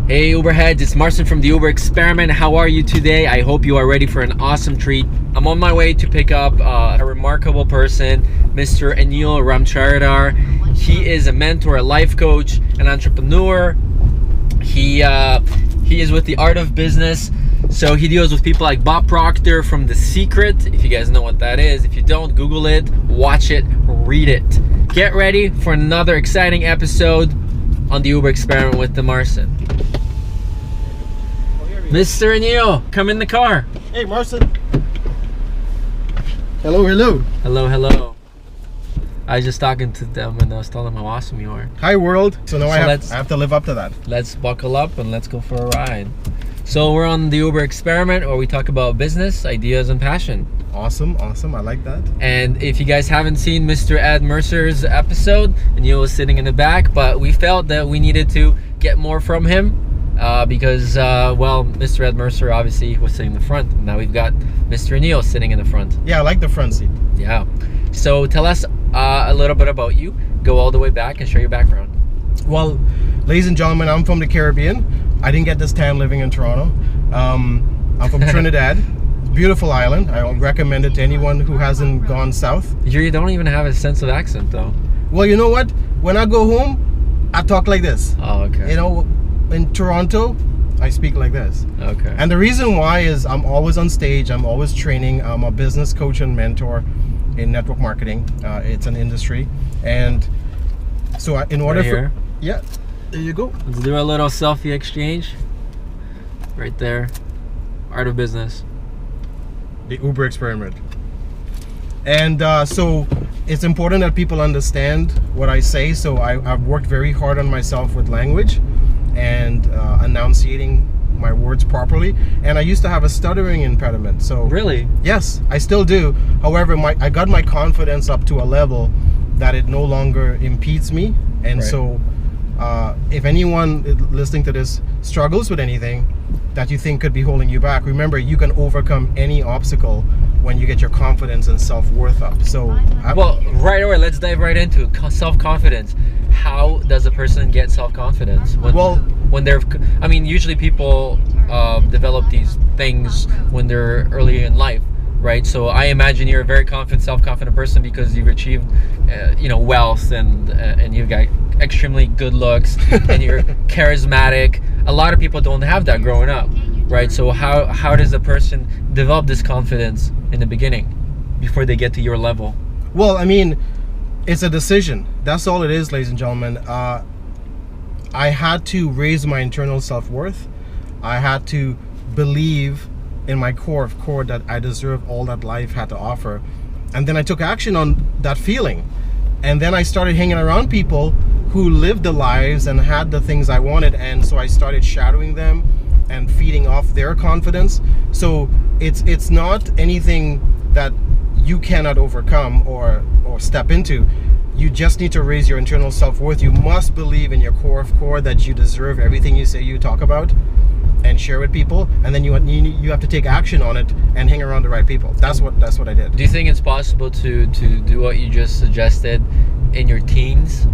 Hey Uberheads, it's Marcin from the Uber Experiment. How are you today? I hope you are ready for an awesome treat. I'm on my way to pick up a remarkable person, Mr. Anil Ramcharadar. He is a mentor, a life coach, an entrepreneur. He is with the Art of Business. So he deals with people like Bob Proctor from The Secret. If you guys know what that is. If you don't, Google it, watch it, read it. Get ready for another exciting episode on the Uber Experiment with the Marcin. Mr. Anil, come in the car. Hey, Marcin. Hello, hello. Hello, hello. I was just talking to them and I was telling them how awesome you are. Hi, world. So now I have to live up to that. Let's buckle up and let's go for a ride. So we're on the Uber Experiment where we talk about business, ideas, and passion. Awesome, awesome. I like that. And if you guys haven't seen Mr. Ed Mercer's episode, Anil was sitting in the back, but we felt that we needed to get more from him because, well, Mr. Ed Mercer obviously was sitting in the front. Now we've got Mr. Anil sitting in the front. Yeah, I like the front seat. Yeah. So tell us a little bit about you. Go all the way back and share your background. Well, ladies and gentlemen, I'm from the Caribbean. I didn't get this tan living in Toronto. I'm from Trinidad. Beautiful island. I would recommend it to anyone who hasn't gone south. You don't even have a sense of accent though. Well, you know what? When I go home, I talk like this. Oh, okay. You know, in Toronto, I speak like this. Okay. And the reason why is I'm always on stage. I'm always training. I'm a business coach and mentor in network marketing. It's an industry. And so in order right for... Yeah, there you go. Let's do a little selfie exchange. Right there. Art of Business. The Uber Experiment. And so it's important that people understand what I say. So I've worked very hard on myself with language and enunciating my words properly. And I used to have a stuttering impediment. So really? Yes, I still do. However, I got my confidence up to a level that it no longer impedes me. And right. So if anyone listening to this struggles with anything that you think could be holding you back, remember you can overcome any obstacle when you get your confidence and self-worth up. So well, right away, let's dive right into it. Self-confidence. How does a person get self-confidence? When they're, I mean, usually people develop these things when they're early in life, right? So I imagine you're a very confident, self-confident person because you've achieved, wealth and you've got extremely good looks and you're charismatic. A lot of people don't have that growing up, right? So how does a person develop this confidence in the beginning before they get to your level? Well, I mean, it's a decision. That's all it is, ladies and gentlemen. I had to raise my internal self-worth. I had to believe in my core that I deserve all that life had to offer. And then I took action on that feeling. And then I started hanging around people who lived the lives and had the things I wanted. And so I started shadowing them and feeding off their confidence. So it's not anything that you cannot overcome or step into. You just need to raise your internal self-worth. You must believe in your core of core that you deserve everything you say you talk about and share with people, and then you have to take action on it and hang around the right people. That's what I did. Do you think it's possible to do what you just suggested in your teens?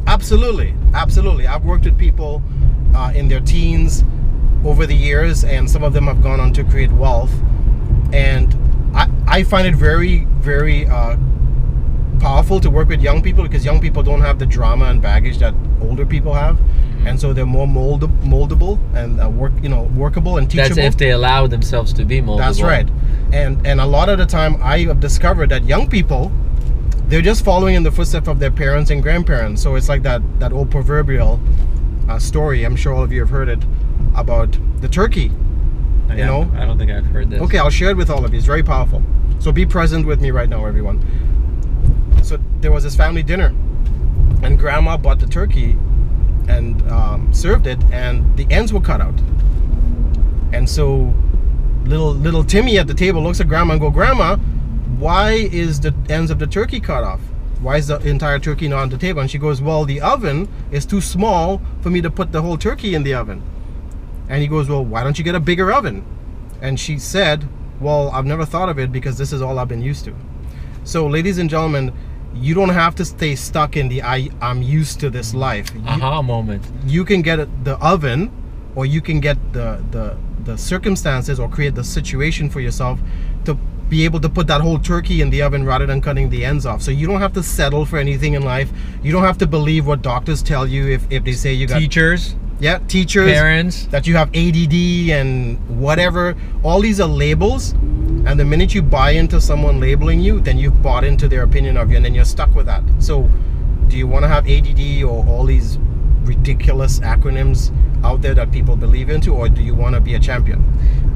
Absolutely, absolutely. I've worked with people in their teens over the years, and some of them have gone on to create wealth. And I find it very, very powerful to work with young people because young people don't have the drama and baggage that older people have. And so they're more moldable and workable and teachable. That's if they allow themselves to be moldable. That's right. And a lot of the time I have discovered that young people, they're just following in the footsteps of their parents and grandparents. So it's like that old proverbial story, I'm sure all of you have heard it, about the turkey. I don't think I've heard this. Okay, I'll share it with all of you. It's very powerful. So be present with me right now, everyone. So there was this family dinner and grandma bought the turkey and served it, and the ends were cut out. And so little Timmy at the table looks at grandma and go, "Grandma, why is the ends of the turkey cut off? Why is the entire turkey not on the table?" And she goes, "Well, the oven is too small for me to put the whole turkey in the oven." And he goes, "Well, why don't you get a bigger oven?" And she said, "Well, I've never thought of it because this is all I've been used to." So ladies and gentlemen, You don't have to stay stuck in the I'm used to this life. Aha moment. You can get the oven, or you can get the circumstances, or create the situation for yourself to be able to put that whole turkey in the oven rather than cutting the ends off. So you don't have to settle for anything in life. You don't have to believe what doctors tell you if they say you got Teachers, parents, that you have ADD and whatever. All these are labels, and the minute you buy into someone labeling you, then you've bought into their opinion of you, and then you're stuck with that. So do you want to have ADD or all these ridiculous acronyms out there that people believe into, or do you want to be a champion?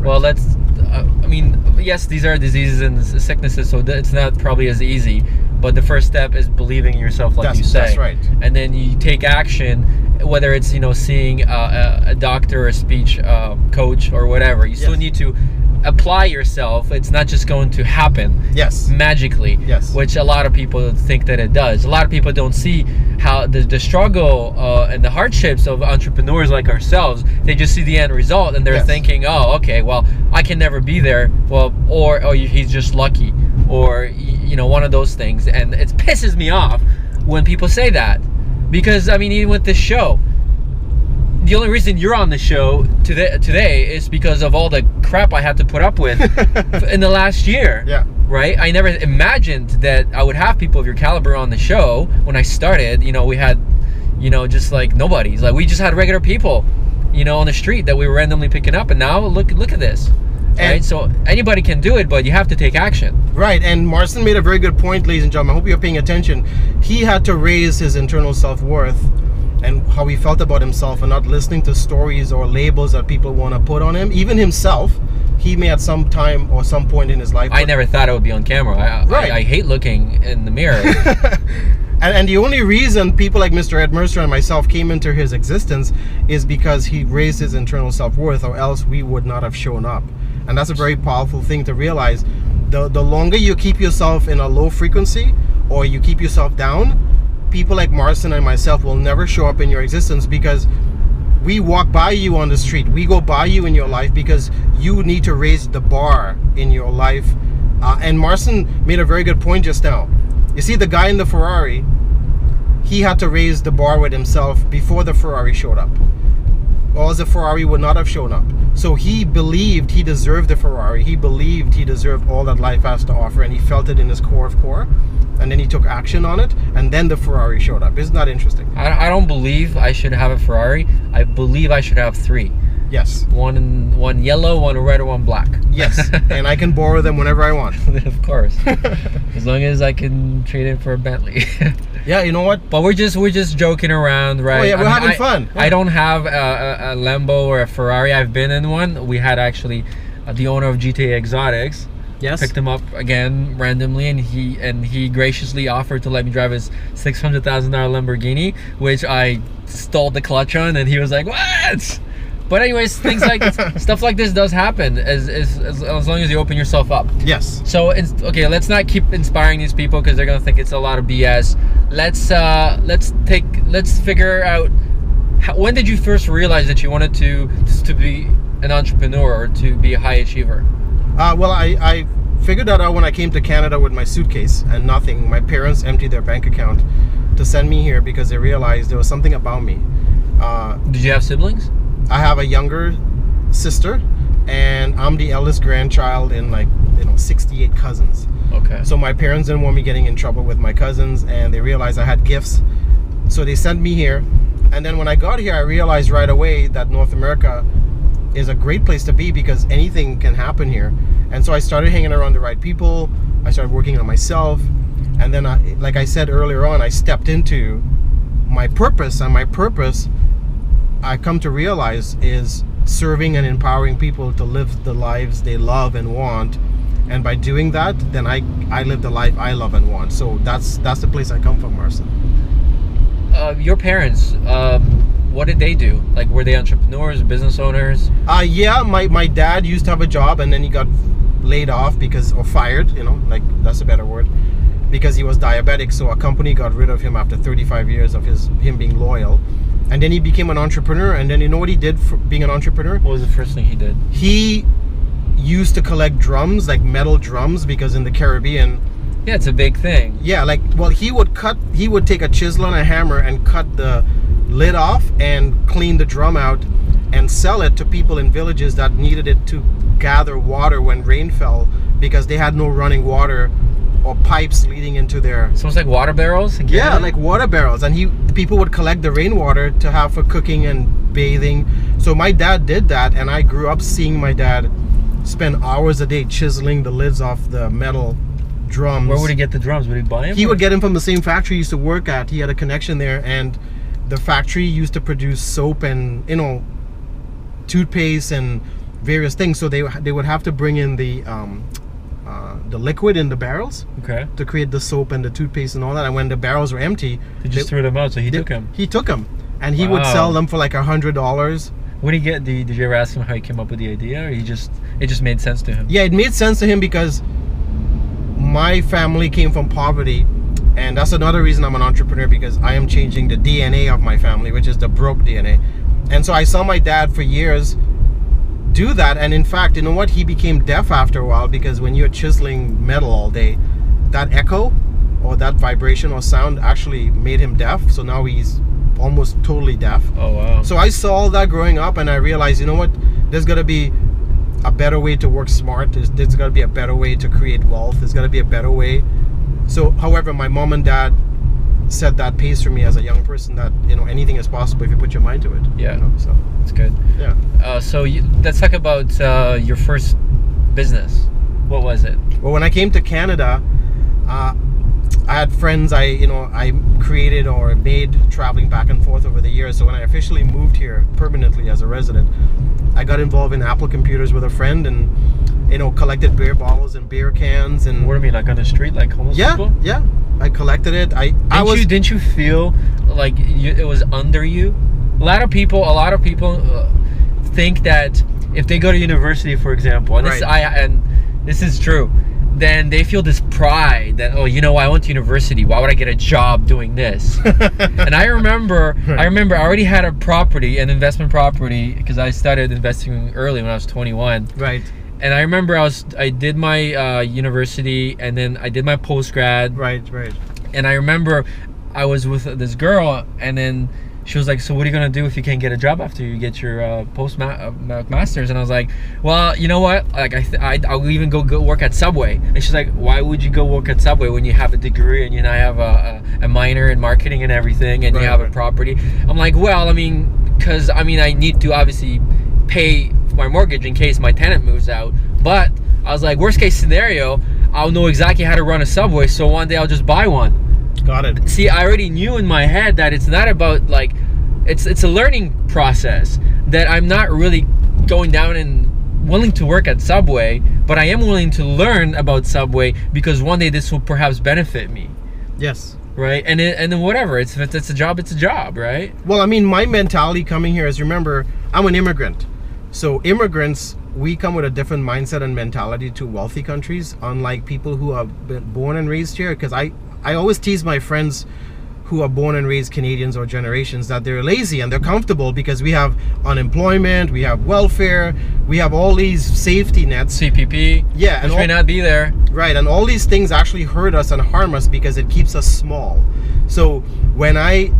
Well, let's I mean, yes, these are diseases and sicknesses, so it's not probably as easy, but the first step is believing in yourself, like you say. That's right. And then you take action, whether it's, seeing a doctor or a speech coach or whatever. You still need to apply yourself. It's not just going to happen magically, which a lot of people think that it does. A lot of people don't see how the struggle and the hardships of entrepreneurs like ourselves. They just see the end result, and they're thinking, oh, okay, well, I can never be there. Well, or he's just lucky, or one of those things. And it pisses me off when people say that, because I mean, even with this show, the only reason you're on the show today is because of all the crap I had to put up with in the last year. Yeah. Right? I never imagined that I would have people of your caliber on the show. When I started, we had, just like nobodies. Like, we just had regular people, on the street that we were randomly picking up. And now look at this. Right? So anybody can do it, but you have to take action. Right. And Marcin made a very good point, ladies and gentlemen. I hope you're paying attention. He had to raise his internal self-worth and how he felt about himself, and not listening to stories or labels that people want to put on him. Even himself, he may at some time or some point in his life. I never thought I would be on camera. I hate looking in the mirror. And the only reason people like Mr. Ed Mercer and myself came into his existence is because he raised his internal self-worth, or else we would not have shown up. And that's a very powerful thing to realize. The longer you keep yourself in a low frequency, or you keep yourself down, people like Marcin and myself will never show up in your existence, because we walk by you on the street. We go by you in your life because you need to raise the bar in your life. And Marcin made a very good point just now. You see, the guy in the Ferrari, he had to raise the bar with himself before the Ferrari showed up, or else the Ferrari would not have shown up. So he believed he deserved the Ferrari. He believed he deserved all that life has to offer, and he felt it in his core of core. And then he took action on it, and then the Ferrari showed up. Isn't that interesting? I don't believe I should have a Ferrari. I believe I should have 3. Yes. One yellow, one red, or one black. Yes. And I can borrow them whenever I want. Of course. As long as I can trade it for a Bentley. Yeah, you know what? But we're just joking around, right? Oh, yeah, we're having fun. Yeah. I don't have a Lambo or a Ferrari. I've been in one. We had actually the owner of GTA Exotics. Yes. Picked him up again randomly, and he graciously offered to let me drive his $600,000 Lamborghini, which I stole the clutch on, and he was like, "What?" But anyways, things like stuff like this does happen as long as you open yourself up. Yes. So okay, let's not keep inspiring these people, because they're gonna think it's a lot of BS. Let's figure out when did you first realize that you wanted to be an entrepreneur or to be a high achiever? Well, I figured that out when I came to Canada with my suitcase and nothing. My parents emptied their bank account to send me here because they realized there was something about me. Did you have siblings? I have a younger sister, and I'm the eldest grandchild in 68 cousins. Okay. So my parents didn't want me getting in trouble with my cousins, and they realized I had gifts. So they sent me here. And then when I got here, I realized right away that North America is a great place to be, because anything can happen here. And so I started hanging around the right people. I started working on myself, and then like I said earlier on, I stepped into my purpose. And my purpose, I come to realize, is serving and empowering people to live the lives they love and want. And by doing that, then I live the life I love and want. So that's the place I come from, Marcin. Your parents, what did they do? Like, were they entrepreneurs, business owners? Yeah, my dad used to have a job, and then he got laid off or fired, that's a better word, because he was diabetic. So a company got rid of him after 35 years of him being loyal. And then he became an entrepreneur. And then you know what he did for being an entrepreneur? What was the first thing he did? He used to collect drums, like metal drums, because in the Caribbean, Yeah, it's a big thing. Yeah, like, well, he would take a chisel and a hammer and cut the lid off and clean the drum out and sell it to people in villages that needed it to gather water when rain fell, because they had no running water or pipes leading into their... So it's like water barrels? Yeah, like water barrels. And people would collect the rainwater to have for cooking and bathing. So my dad did that, and I grew up seeing my dad spend hours a day chiseling the lids off the metal drums. Where would he get the drums? Would he buy them? He would get them from the same factory he used to work at. He had a connection there, and the factory used to produce soap and, you know, toothpaste and various things. So they would have to bring in the liquid in the barrels, okay, to create the soap and the toothpaste and all that. And when the barrels were empty, he just threw them out. So he took them. He took them, and he would sell them for like $100. What did he get? Did you ever ask him how he came up with the idea, or it just made sense to him? Yeah, it made sense to him because my family came from poverty, and that's another reason I'm an entrepreneur, because I am changing the DNA of my family, which is the broke DNA. And so I saw my dad for years do that, and in fact, you know what, he became deaf after a while, because when you're chiseling metal all day, that echo or that vibration or sound actually made him deaf. So now he's almost totally deaf. Oh wow. So I saw all that growing up, and I realized, you know what, there's got to be a better way to work smart. There's got to be a better way to create wealth. There's got to be a better way. So however, my mom and dad set that pace for me as a young person, that, you know, anything is possible if you put your mind to it. Yeah, you know? So it's good. Yeah. So let's talk about your first business. What was it? Well, when I came to Canada, I had friends I created or made traveling back and forth over the years. So when I officially moved here permanently as a resident, I got involved in Apple computers with a friend, and, you know, collected beer bottles and beer cans. And what do you mean, like on the street, like homeless people? Yeah, I collected it. Didn't you feel like it was under you? A lot of people think that if they go to university, for example, and this is true, then they feel this pride that, oh, you know, I went to university, why would I get a job doing this? And I remember I already had a property, an investment property, because I started investing early when I was 21. Right. And I remember I did my university, and then I did my post-grad. Right. And I remember I was with this girl, and then she was like, so what are you going to do if you can't get a job after you get your master's? And I was like, well, you know what? Like, I'll even go work at Subway. And she's like, why would you go work at Subway when you have a degree and you now have a minor in marketing and everything, and you have a property? I'm like, well, I mean, because, I need to obviously pay my mortgage in case my tenant moves out. But I was like, worst case scenario, I'll know exactly how to run a Subway, so one day I'll just buy one. Got it. See, I already knew in my head that it's not about, like, it's a learning process, that I'm not really going down and willing to work at Subway, but I am willing to learn about Subway because one day this will perhaps benefit me. Yes. Right? And then whatever, if it's a job, it's a job, right? Well, my mentality coming here is, remember, I'm an immigrant. So immigrants, we come with a different mindset and mentality to wealthy countries, unlike people who have been born and raised here. Because I always tease my friends who are born and raised Canadians or generations that they're lazy and they're comfortable because we have unemployment, we have welfare, we have all these safety nets. CPP, yeah, which may not be there. Right, and all these things actually hurt us and harm us because it keeps us small. So when I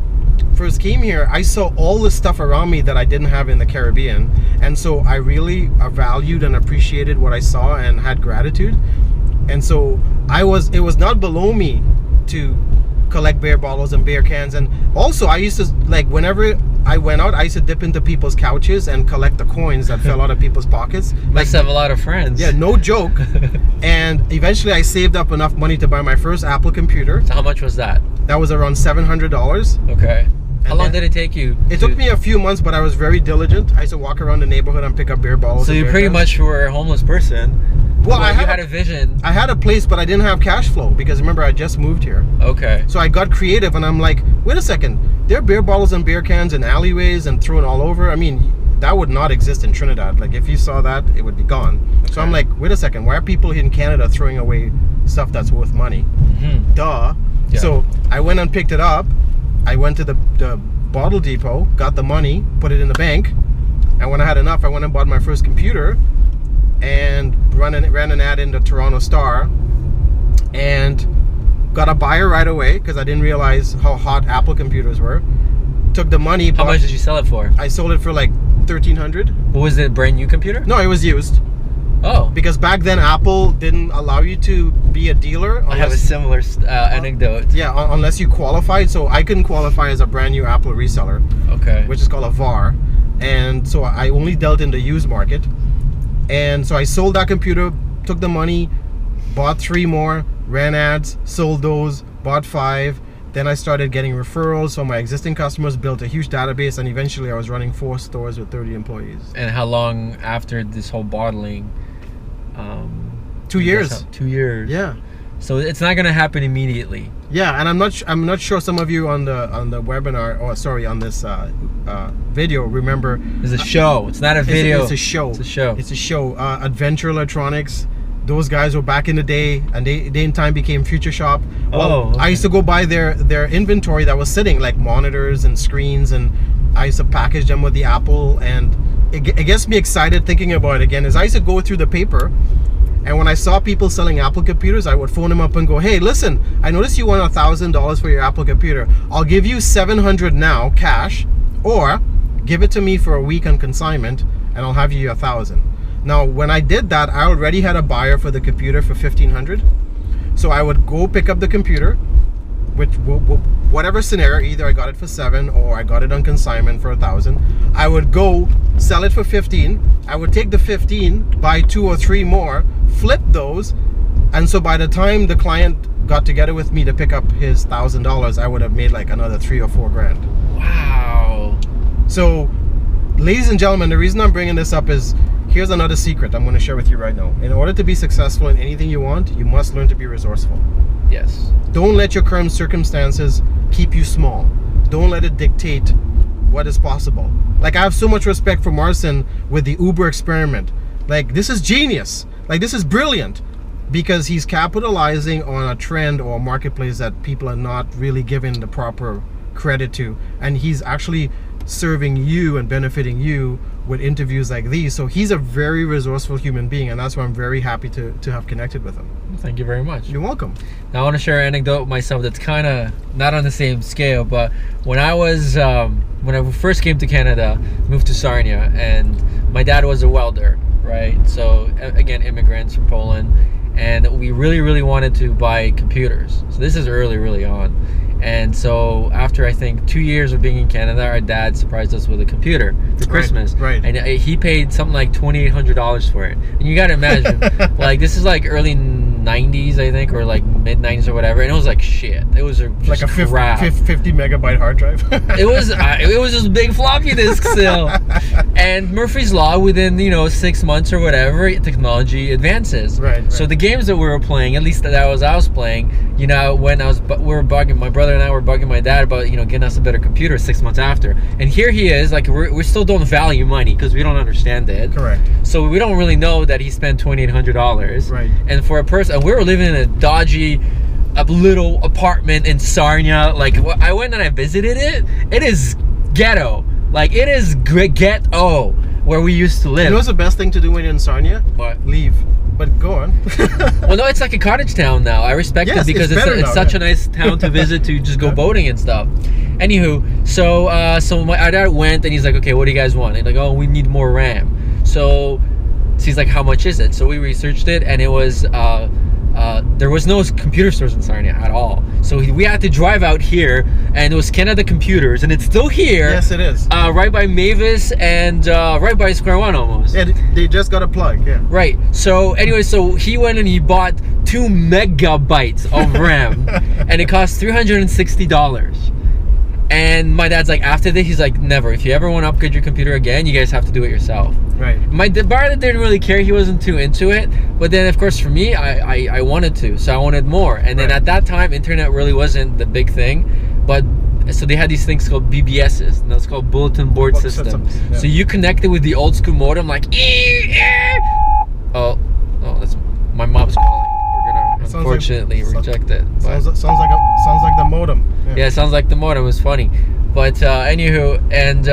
first came here, I saw all the stuff around me that I didn't have in the Caribbean, and so I really valued and appreciated what I saw and had gratitude. And so it was not below me to collect beer bottles and beer cans. And also I used to, like, whenever I went out, I used to dip into people's couches and collect the coins that fell out of people's pockets. Must have a lot of friends. Yeah, no joke. And eventually I saved up enough money to buy my first Apple computer. So how much was that? That was around $700. Okay. How long did it take you? It took me a few months, but I was very diligent. I used to walk around the neighborhood and pick up beer bottles. So you pretty much were a homeless person. Well, you had a vision. I had a place, but I didn't have cash flow because, remember, I just moved here. Okay. So I got creative, and I'm like, wait a second. There are beer bottles and beer cans in alleyways and thrown all over. I mean, that would not exist in Trinidad. Like, if you saw that, it would be gone. Okay. So I'm like, wait a second. Why are people in Canada throwing away stuff that's worth money? Mm-hmm. Duh. Yeah. So I went and picked it up. I went to the bottle depot, got the money, put it in the bank, and when I had enough, I went and bought my first computer and ran an ad in the Toronto Star and got a buyer right away because I didn't realize how hot Apple computers were. Took the money. How much did you sell it for? I sold it for like $1,300. Was it a brand new computer? No, it was used. Oh. Because back then Apple didn't allow you to be a dealer. I have a similar anecdote. Yeah, unless you qualified. So I couldn't qualify as a brand new Apple reseller. Okay. Which is called a VAR. And so I only dealt in the used market. And so I sold that computer, took the money, bought 3 more, ran ads, sold those, bought 5. Then I started getting referrals from my existing customers, built a huge database, and eventually I was running 4 stores with 30 employees. And how long after this whole bottling? 2 years. 2 years. Yeah. So it's not gonna happen immediately. Yeah, and I'm not sure some of you on the webinar, or sorry, on this video remember. It's a show. It's not a video. It's a show. It's a show. It's a show. Adventure Electronics. Those guys were back in the day, and they in time became Future Shop. Well, okay. I used to go buy their inventory that was sitting, like monitors and screens, and I used to package them with the Apple, and it gets me excited thinking about it again. Is I used to go through the paper, and when I saw people selling Apple computers, I would phone them up and go, hey, listen, I noticed you want $1,000 for your Apple computer. I'll give you $700 now, cash, or give it to me for a week on consignment, and I'll have you $1,000. Now, when I did that, I already had a buyer for the computer for $1,500. So I would go pick up the computer, which whatever scenario, either I got it for $7 or I got it on consignment for $1,000. I would go sell it for $15. I would take the $15, buy 2 or 3 more, flip those, and so by the time the client got together with me to pick up his $1,000, I would have made like another $3 or $4 grand. Wow. So, ladies and gentlemen, the reason I'm bringing this up is, here's another secret I'm going to share with you right now. In order to be successful in anything you want, you must learn to be resourceful. Yes. Don't let your current circumstances keep you small. Don't let it dictate what is possible. Like, I have so much respect for Marcin with the Uber experiment. Like, this is genius. Like, this is brilliant, because he's capitalizing on a trend or a marketplace that people are not really giving the proper credit to, and he's actually serving you and benefiting you with interviews like these. So he's a very resourceful human being, and that's why I'm very happy to have connected with him. Thank you very much. You're welcome. Now I want to share an anecdote with myself that's kind of not on the same scale, but when I was when I first came to Canada, moved to Sarnia, and my dad was a welder, right? So again, immigrants from Poland, and we really wanted to buy computers. So this is early on. And so after I think 2 years of being in Canada, our dad surprised us with a computer for Christmas. Right. And he paid something like $2,800 for it. And you got to imagine, like, this is like early 90s, I think, or like mid 90s or whatever. And it was like shit. It was just like a 50 megabyte hard drive. it was just big floppy disk still. And Murphy's Law, within 6 months or whatever, technology advances. Right. So the games that we were playing, at least that I was playing, when we were bugging, my brother and I were bugging my dad about getting us a better computer 6 months after, and here he is, like, we still don't value money because we don't understand it. Correct. So we don't really know that he spent $2,800. Right. And for a person, we were living in a dodgy, a little apartment in Sarnia. Like, I went and I visited it. It is ghetto. Like, it is ghetto where we used to live. You know what's the best thing to do when you're in Sarnia? What? Leave. But go on. Well, no, it's like a cottage town now. I respect it because it's such a nice town to visit, to just go boating and stuff. Anywho, so my dad went and he's like, okay, what do you guys want? And like, oh, we need more RAM. So he's like, how much is it? So we researched it, and it was there was no computer stores in Sarnia at all. So we had to drive out here, and it was Canada Computers, and it's still here. Yes, it is. Right by Mavis and right by Square One almost. Yeah, they just got a plug. Yeah. Right. So anyway, so he went and he bought 2 megabytes of RAM, and it cost $360. And my dad's like, after this, he's like, never. If you ever want to upgrade your computer again, you guys have to do it yourself. Right. My brother didn't really care. He wasn't too into it. But then, of course, for me, I wanted to. So I wanted more. And then at that time, internet really wasn't the big thing. But so they had these things called BBSs. And that's called Bulletin Board System. Yeah. So you connected with the old school modem, like, oh, that's my mom's calling. Unfortunately, reject it. Sounds like the modem. Yeah, it sounds like the modem. It was funny. But anywho, and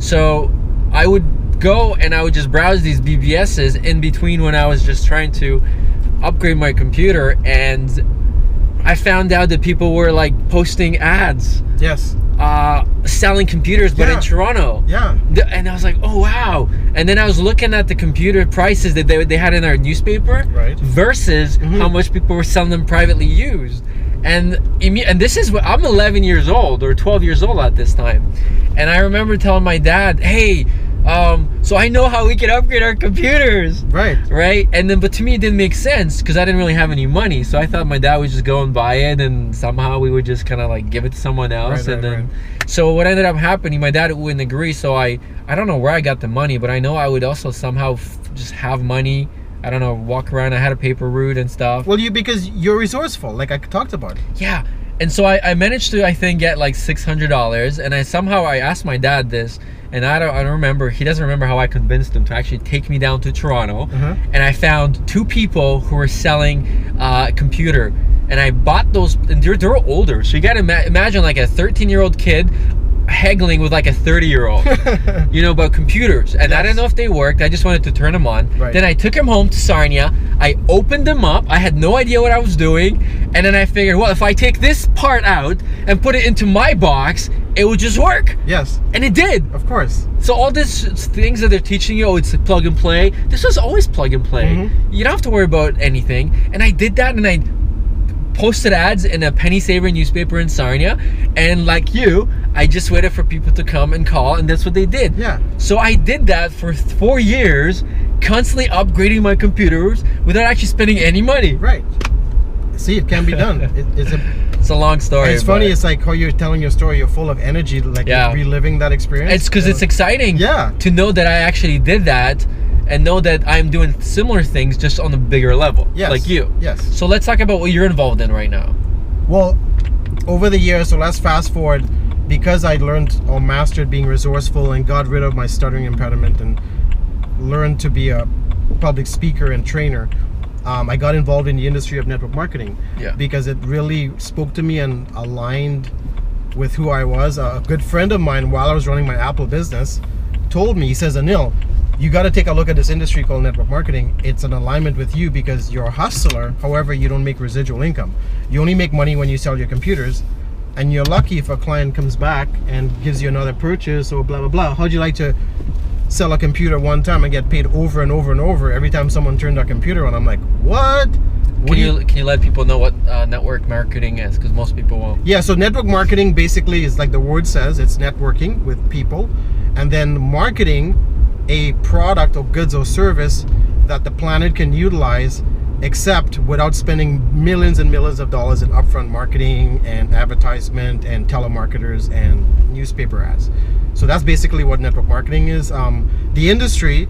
so I would go and I would just browse these BBSs in between when I was just trying to upgrade my computer, and I found out that people were like posting ads. Yes. Selling computers, but in Toronto. Yeah. And I was like, oh wow. And then I was looking at the computer prices that they had in our newspaper, right, versus how much people were selling them privately used. And this is what I'm 11 years old or 12 years old at this time. And I remember telling my dad, hey, so I know how we can upgrade our computers. Right. And then, but to me, it didn't make sense because I didn't really have any money. So I thought my dad would just go and buy it, and somehow we would just kind of like give it to someone else. So what ended up happening, my dad wouldn't agree. So I don't know where I got the money, but I know I would also somehow just have money. I don't know, walk around. I had a paper route and stuff. Well, because you're resourceful, like I talked about. Yeah. And so I managed to, I think, get like $600. And I asked my dad this, and I don't remember. He doesn't remember how I convinced him to actually take me down to Toronto. And I found 2 people who were selling a computer, and I bought those. And they're older, so you got to imagine like a 13-year-old kid haggling with like a 30-year-old, about computers. And I didn't know if they worked. I just wanted to turn them on. Then I took him home to Sarnia. I opened them up. I had no idea what I was doing. And then I figured, well, if I take this part out and put it into my box, it would just work. Yes. And it did. Of course. So all these things that they're teaching you, it's plug and play. This was always plug and play. You don't have to worry about anything. And I did that, and I posted ads in a penny saver newspaper in Sarnia, and like you, I just waited for people to come and call, and that's what they did. Yeah. So I did that for 4 years, constantly upgrading my computers without actually spending any money. Right. See, it can be done. It's a long story. It's funny. It's like how you're telling your story. You're full of energy, like you're reliving that experience. It's because it's exciting. Yeah. To know that I actually did that, and know that I'm doing similar things just on a bigger level, like you. Yes. So let's talk about what you're involved in right now. Well, over the years, so let's fast forward, because I learned or mastered being resourceful and got rid of my stuttering impediment and learned to be a public speaker and trainer, I got involved in the industry of network marketing because it really spoke to me and aligned with who I was. A good friend of mine, while I was running my Apple business, told me, he says, Anil, you got to take a look at this industry called network marketing. It's an alignment with you because you're a hustler. However, you don't make residual income. You only make money when you sell your computers, and you're lucky if a client comes back and gives you another purchase or blah, blah, blah. How'd you like to sell a computer one time and get paid over and over and over every time someone turned their computer on? I'm like, what? Can you let people know what network marketing is? Because most people won't. Yeah, so network marketing basically is like the word says, it's networking with people, and then marketing a product or goods or service that the planet can utilize, except without spending millions and millions of dollars in upfront marketing and advertisement and telemarketers and newspaper ads. So that's basically what network marketing is. The industry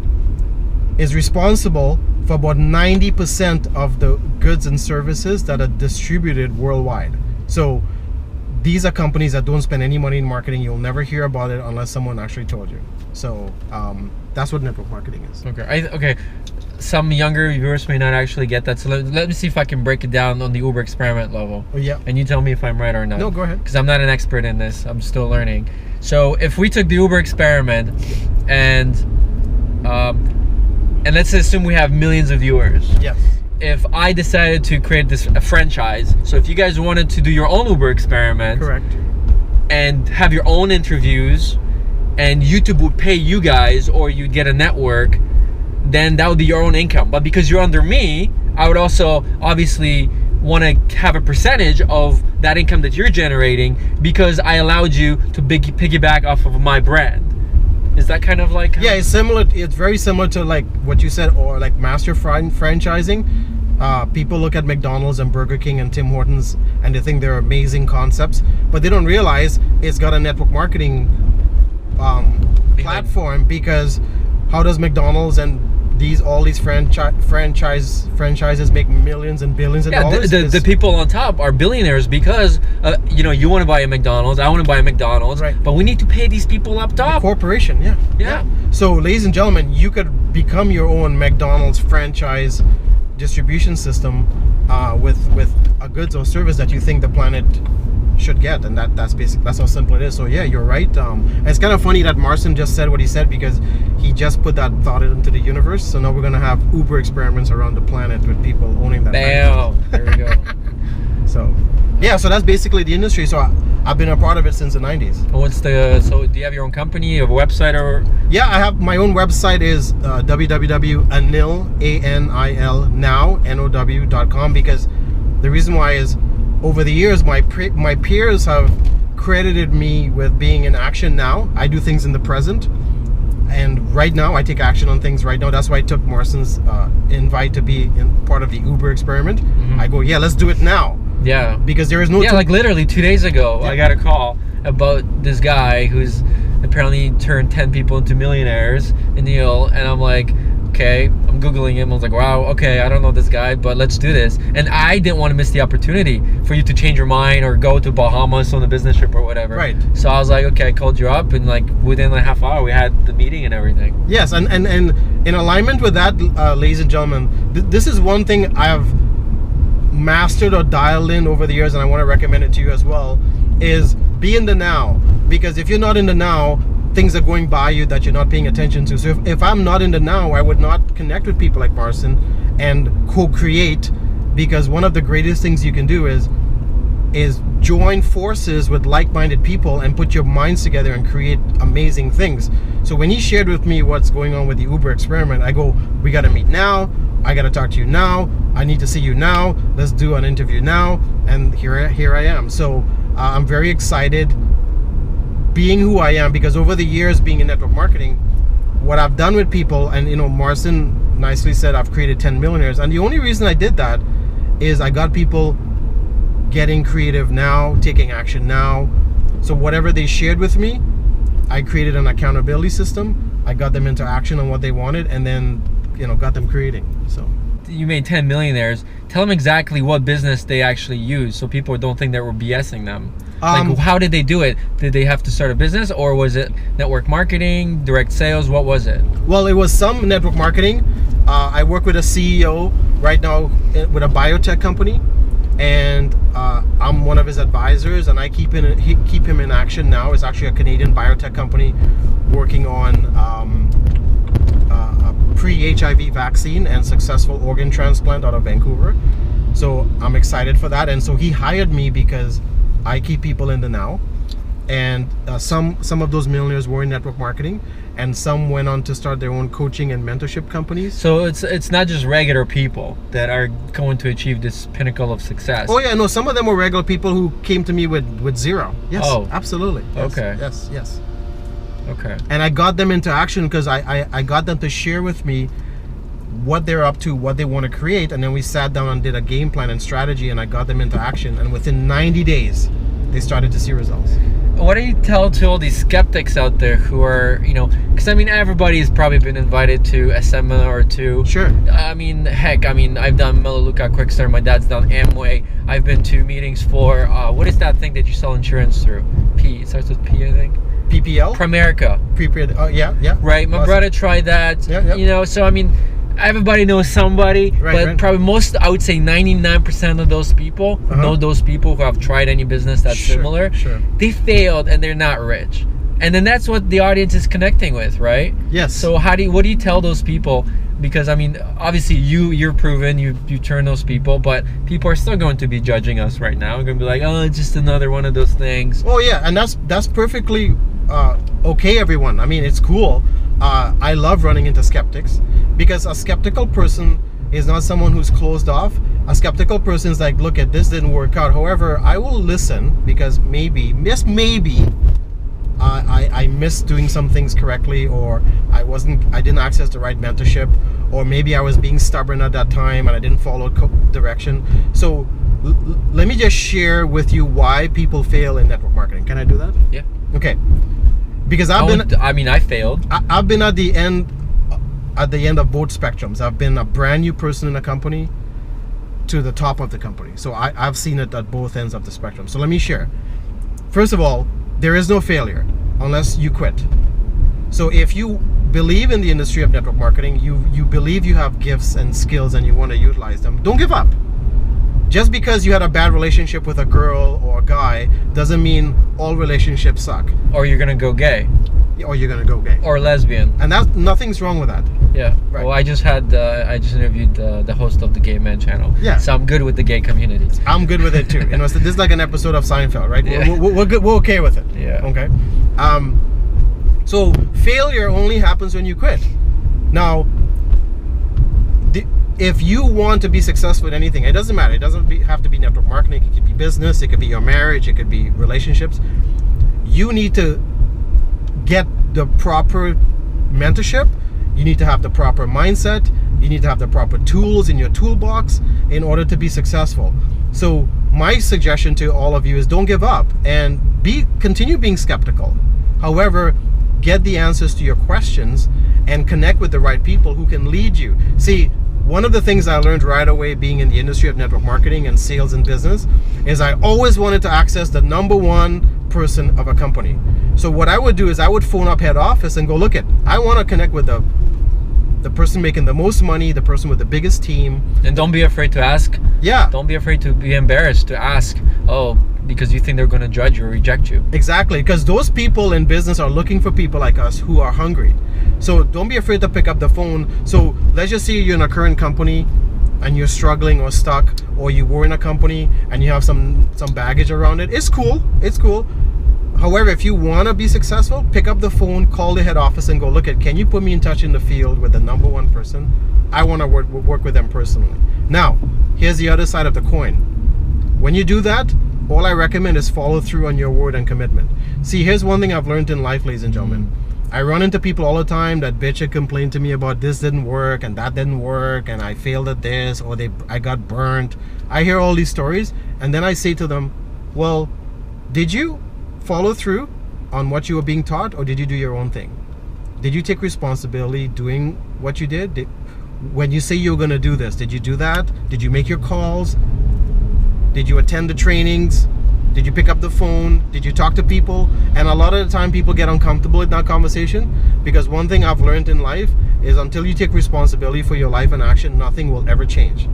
is responsible for about 90% of the goods and services that are distributed worldwide. So these are companies that don't spend any money in marketing. You'll never hear about it unless someone actually told you. So that's what network marketing is. Okay. Some younger viewers may not actually get that. So let me see if I can break it down on the Uber experiment level. Oh, yeah. And you tell me if I'm right or not. No, go ahead. Because I'm not an expert in this. I'm still learning. So if we took the Uber experiment and let's assume we have millions of viewers. Yes. If I decided to create a franchise, so if you guys wanted to do your own Uber experiment, correct, and have your own interviews, and YouTube would pay you guys, or you'd get a network, then that would be your own income. But because you're under me, I would also obviously want to have a percentage of that income that you're generating because I allowed you to piggyback off of my brand. Is that kind of like... Yeah, it's similar. It's very similar to like what you said, or like master franchising. People look at McDonald's and Burger King and Tim Hortons and they think they're amazing concepts, but they don't realize it's got a network marketing platform. Because how does McDonald's and all these franchises make millions and billions of dollars? The people on top are billionaires because you want to buy a McDonald's, I want to buy a McDonald's, right, but we need to pay these people up top. The corporation, yeah. So ladies and gentlemen, you could become your own McDonald's franchise distribution system with a goods or service that you think the planet should get, and that's basic. That's how simple it is. So yeah, you're right. And it's kind of funny that Marcin just said what he said, because he just put that thought into the universe. So now we're gonna have Uber experiments around the planet with people owning that. Bam! There we go. So yeah, so that's basically the industry. So I've been a part of it since the 90s. So do you have your own company, a website, or? Yeah, I have my own website is www.AnilNOW.com, because the reason why is, over the years my peers have credited me with being in action now. I do things in the present, and right now I take action on things right now. That's why I took Marcin's invite to be part of the Uber experiment. I go, yeah, let's do it now. Yeah, because there is no like literally 2 days ago, I got a call about this guy who's apparently turned 10 people into millionaires, Anil, and I'm like, okay, I'm googling him. I was like, wow, okay, I don't know this guy, but let's do this. And I didn't want to miss the opportunity for you to change your mind or go to Bahamas on a business trip or whatever. Right. So I was like, okay, I called you up, and like within a half hour we had the meeting and everything. Yes, and in alignment with that, ladies and gentlemen, this is one thing I've mastered or dialed in over the years, and I want to recommend it to you as well, is be in the now. Because if you're not in the now, things are going by you that you're not paying attention to. So if I'm not in the now, I would not connect with people like Marcin and co-create, because one of the greatest things you can do is join forces with like-minded people and put your minds together and create amazing things. So when he shared with me what's going on with the Uber experiment, I go, we got to meet now. I got to talk to you now. I need to see you now. Let's do an interview now. And here I am. So I'm very excited being who I am, because over the years being in network marketing, what I've done with people, and Marcin nicely said I've created 10 millionaires. And the only reason I did that is I got people getting creative now, taking action now. So whatever they shared with me, I created an accountability system. I got them into action on what they wanted, and then got them creating. So you made 10 millionaires. Tell them exactly what business they actually use, so people don't think that we're BSing them. Like, how did they do it? Did they have to start a business, or was it network marketing, direct sales? What was it? Well, it was some network marketing. I work with a CEO right now with a biotech company, and I'm one of his advisors, and I keep him in action now. It's actually a Canadian biotech company working on a pre-HIV vaccine and successful organ transplant out of Vancouver. So I'm excited for that. And so he hired me because I keep people in the now. And some of those millionaires were in network marketing, and some went on to start their own coaching and mentorship companies. So it's not just regular people that are going to achieve this pinnacle of success. Oh yeah, no, some of them were regular people who came to me with zero. Yes, absolutely. Yes, okay. Yes. Okay. And I got them into action because I got them to share with me what they're up to, what they want to create, and then we sat down and did a game plan and strategy, and I got them into action, and within 90 days they started to see results. What do you tell to all these skeptics out there who are, because everybody's probably been invited to a seminar or two. Sure. Heck, I've done Melaleuca Quickstart, my dad's done Amway. I've been to meetings for, what is that thing that you sell insurance through? It starts with P, I think. PPL? Primerica. Prepaid, yeah. Right, my brother tried that. Yeah. So everybody knows somebody, but probably I would say 99% of those people know those people who have tried any business that's similar. Sure. They failed and they're not rich. And then that's what the audience is connecting with, right? Yes. So what do you tell those people? Because obviously you're proven, you turn those people, but people are still going to be judging us right now. They're going to be like, oh, it's just another one of those things. Oh yeah, and that's perfectly okay, everyone. It's cool. I love running into skeptics, because a skeptical person is not someone who's closed off. A skeptical person is like, look, this didn't work out. However, I will listen, because maybe I missed doing some things correctly, or I didn't access the right mentorship, or maybe I was being stubborn at that time and I didn't follow direction. So let me just share with you why people fail in network marketing. Can I do that? Yeah. Okay. Because I failed. I've been at the end of both spectrums. I've been a brand new person in a company to the top of the company. So I've seen it at both ends of the spectrum. So let me share. First of all, there is no failure unless you quit. So if you believe in the industry of network marketing, you believe you have gifts and skills and you want to utilize them, don't give up. Just because you had a bad relationship with a girl or a guy doesn't mean all relationships suck. Or you're gonna go gay. Or you're gonna go gay. Or lesbian. And that's nothing's wrong with that. Yeah. Right. Well, I just interviewed the host of the Gay Man channel. Yeah. So I'm good with the gay community. I'm good with it too. You know, so this is like an episode of Seinfeld, right? Yeah. We're good. We're okay with it. Yeah. Okay. So failure only happens when you quit. Now, if you want to be successful in anything, it doesn't matter. It doesn't have to be network marketing. It could be business. It could be your marriage. It could be relationships. You need to get the proper mentorship. You need to have the proper mindset. You need to have the proper tools in your toolbox in order to be successful. So my suggestion to all of you is don't give up and continue being skeptical. However, get the answers to your questions and connect with the right people who can lead you. See, one of the things I learned right away being in the industry of network marketing and sales and business is I always wanted to access the number one person of a company. So what I would do is I would phone up head office and go, look I want to connect with the person making the most money, the person with the biggest team. And don't be afraid to ask. Yeah. Don't be afraid to be embarrassed to ask. Oh, because you think they're going to judge you or reject you. Exactly, because those people in business are looking for people like us who are hungry. So don't be afraid to pick up the phone. So let's just say you're in a current company and you're struggling or stuck, or you were in a company and you have some baggage around it. It's cool. It's cool. However, if you want to be successful, pick up the phone, call the head office and go, look can you put me in touch in the field with the number one person? I want to work with them personally. Now, here's the other side of the coin. When you do that, all I recommend is follow through on your word and commitment. See, here's one thing I've learned in life, ladies and gentlemen. I run into people all the time that bitch and complain to me about this didn't work and that didn't work and I failed at this or I got burnt. I hear all these stories and then I say to them, well, did you follow through on what you were being taught or did you do your own thing? Did you take responsibility doing what you did? When you say you're going to do this, did you do that? Did you make your calls? Did you attend the trainings? Did you pick up the phone? Did you talk to people? And a lot of the time people get uncomfortable in that conversation because one thing I've learned in life is until you take responsibility for your life and action, nothing will ever change.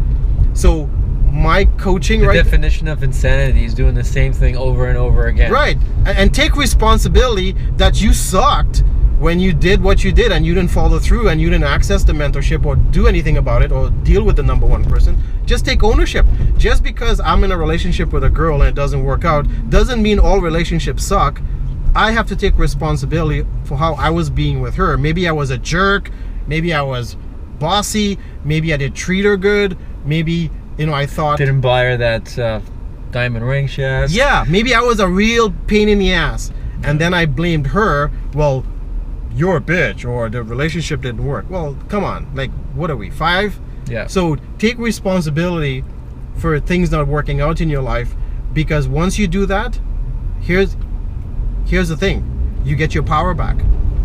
So my coaching, the definition of insanity is doing the same thing over and over again. Right. And take responsibility that you sucked when you did what you did and you didn't follow through and you didn't access the mentorship or do anything about it or deal with the number one person. Just take ownership. Just because I'm in a relationship with a girl and it doesn't work out doesn't mean all relationships suck. I have to take responsibility for how I was being with her. Maybe I was a jerk. Maybe I was bossy. Maybe I didn't treat her good. Maybe, I thought... Didn't buy her that diamond ring she has. Yeah, maybe I was a real pain in the ass. And then I blamed her. Well, you're a bitch or the relationship didn't work. Well, come on. Like, what are we, 5? Yeah. So take responsibility for things not working out in your life because once you do that, here's the thing. You get your power back.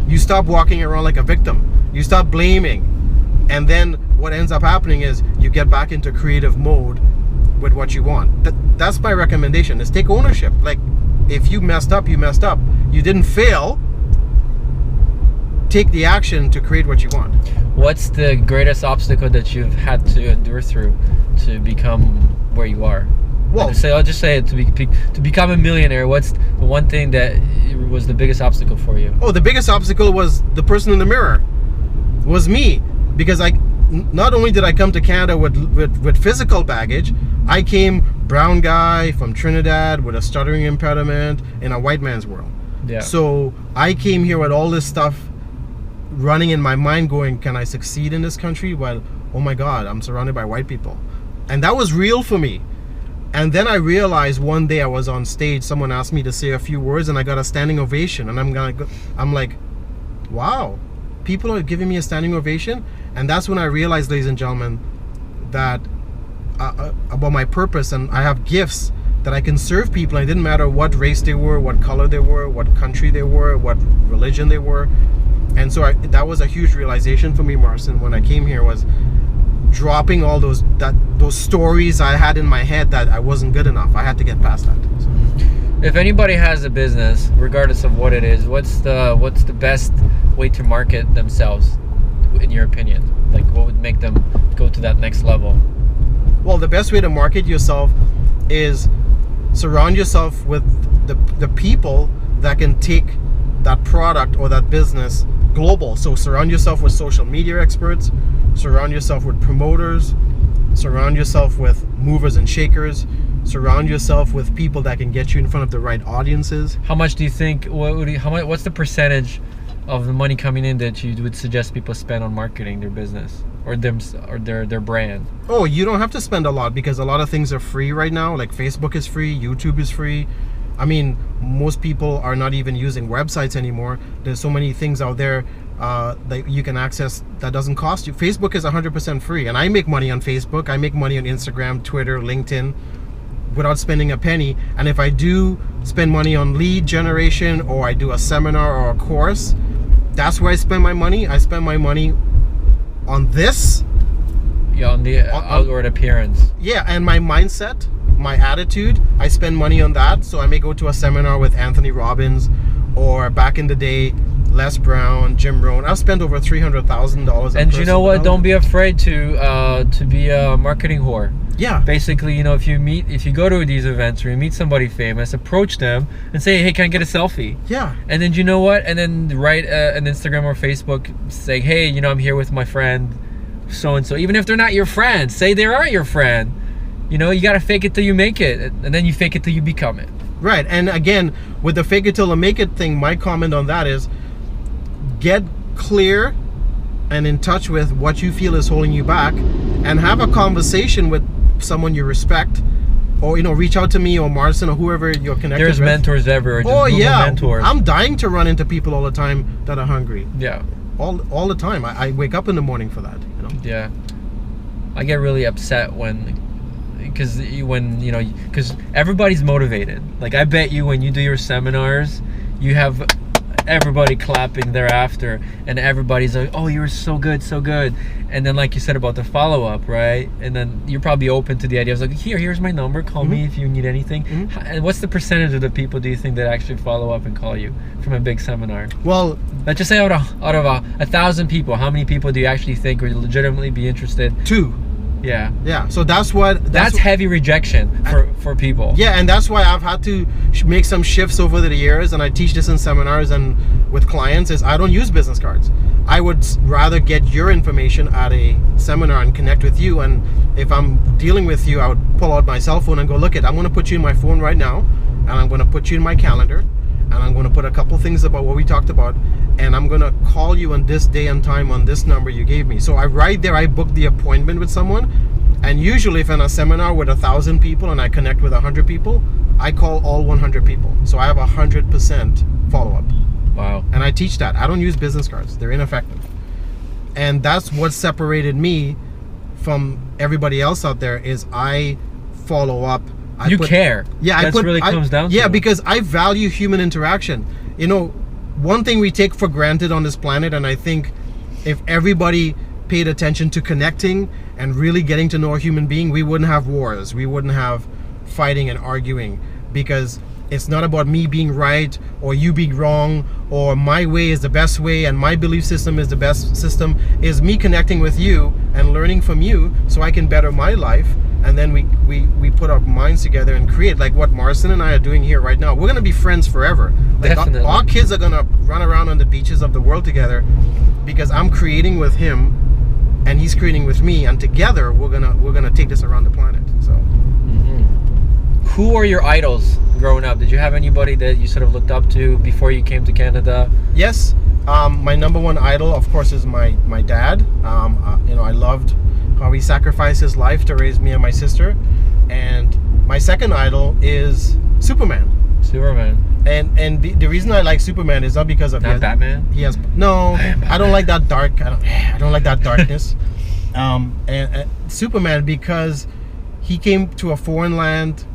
You stop walking around like a victim. You stop blaming. And then what ends up happening is you get back into creative mode with what you want. That's my recommendation is take ownership. Like if you messed up, you messed up. You didn't fail. Take the action to create what you want. What's the greatest obstacle that you've had to endure through to become where you are? Well, I'll just say it to become a millionaire. What's the one thing that was the biggest obstacle for you? Oh, the biggest obstacle was the person in the mirror. Was me, because not only did I come to Canada with physical baggage, I came brown guy from Trinidad with a stuttering impediment in a white man's world. Yeah. So I came here with all this stuff running in my mind going, can I succeed in this country? Well, oh my God, I'm surrounded by white people. And that was real for me. And then I realized one day I was on stage, someone asked me to say a few words and I got a standing ovation. And I'm like, wow, people are giving me a standing ovation. And that's when I realized, ladies and gentlemen, that about my purpose, and I have gifts that I can serve people. And it didn't matter what race they were, what color they were, what country they were, what religion they were. And so that was a huge realization for me, Marcin, when I came here, was dropping all those stories I had in my head that I wasn't good enough. I had to get past that. So. If anybody has a business, regardless of what it is, what's the best way to market themselves, in your opinion? Like, what would make them go to that next level? Well, the best way to market yourself is surround yourself with the people that can take that product or that business global. So surround yourself with social media experts, surround yourself with promoters, surround yourself with movers and shakers, surround yourself with people that can get you in front of the right audiences. How much do you think, what's the percentage of the money coming in that you would suggest people spend on marketing their business or their brand? Oh, you don't have to spend a lot, because a lot of things are free right now. Like Facebook is free, YouTube is free. I mean, most people are not even using websites anymore. There's so many things out there that you can access that doesn't cost you. Facebook is 100% free, and I make money on Facebook. I make money on Instagram, Twitter, LinkedIn, without spending a penny. And if I do spend money on lead generation, or I do a seminar or a course, that's where I spend my money. I spend my money on this. Yeah, on the outward appearance. Yeah, and my mindset, my attitude, I spend money on that. So I may go to a seminar with Anthony Robbins, or back in the day, Les Brown, Jim Rohn. I've spent over $300,000. And you know what? Don't be afraid to be a marketing whore. Yeah. Basically, if you go to these events or you meet somebody famous, approach them and say, hey, can I get a selfie? Yeah. And then you know what? And then write an Instagram or Facebook saying, hey, I'm here with my friend so and so. Even if they're not your friend, say they are your friend. You gotta fake it till you make it, and then you fake it till you become it. Right. And again, with the fake it till you make it thing, my comment on that is, get clear and in touch with what you feel is holding you back, and have a conversation with someone you respect, or reach out to me or Marcin or whoever you're connected There's with. mentors everywhere. Just Google mentors. I'm dying to run into people all the time that are hungry. Yeah. All the time. I wake up in the morning for that. Yeah. I get really upset because everybody's motivated. Like, I bet you when you do your seminars, you have everybody clapping thereafter, and everybody's like, oh, you're so good. And then, like you said about the follow-up, right? And then you're probably open to the idea. I was like, here's my number, call me if you need anything. And what's the percentage of the people do you think that actually follow up and call you from a big seminar? Well, let's just say out of 1,000 people, how many people do you actually think would legitimately be interested? 2. Yeah. So that's heavy rejection for people. Yeah, and that's why I've had to make some shifts over the years, and I teach this in seminars and with clients, is I don't use business cards. I would rather get your information at a seminar and connect with you. And if I'm dealing with you, I would pull out my cell phone and go, look I'm going to put you in my phone right now, and I'm going to put you in my calendar, and I'm going to put a couple things about what we talked about, and I'm going to call you on this day and time on this number you gave me. So I book the appointment with someone, and usually if I'm in a seminar with 1,000 people and I connect with 100 people, I call all 100 people. So I have 100% follow-up. Wow. And I teach that. I don't use business cards. They're ineffective. And that's what separated me from everybody else out there, is I follow up. You care. Yeah, That's really comes down to. Yeah, because I value human interaction. One thing we take for granted on this planet, and I think if everybody paid attention to connecting and really getting to know a human being, we wouldn't have wars. We wouldn't have fighting and arguing, because it's not about me being right or you being wrong, or my way is the best way and my belief system is the best system. Is me connecting with you and learning from you so I can better my life. And then we put our minds together and create, like what Marcin and I are doing here right now. We're going to be friends forever. Like, definitely. Our kids are going to run around on the beaches of the world together, because I'm creating with him and he's creating with me, and together we're gonna take this around the planet. So Who are your idols growing up? Did you have anybody that you sort of looked up to before you came to Canada? Yes. My number one idol, of course, is my dad. I loved how he sacrificed his life to raise me and my sister. And my second idol is Superman. And the reason I like Superman is not because of Batman. I don't like that dark. I don't like that darkness. And Superman, because he came to a foreign land.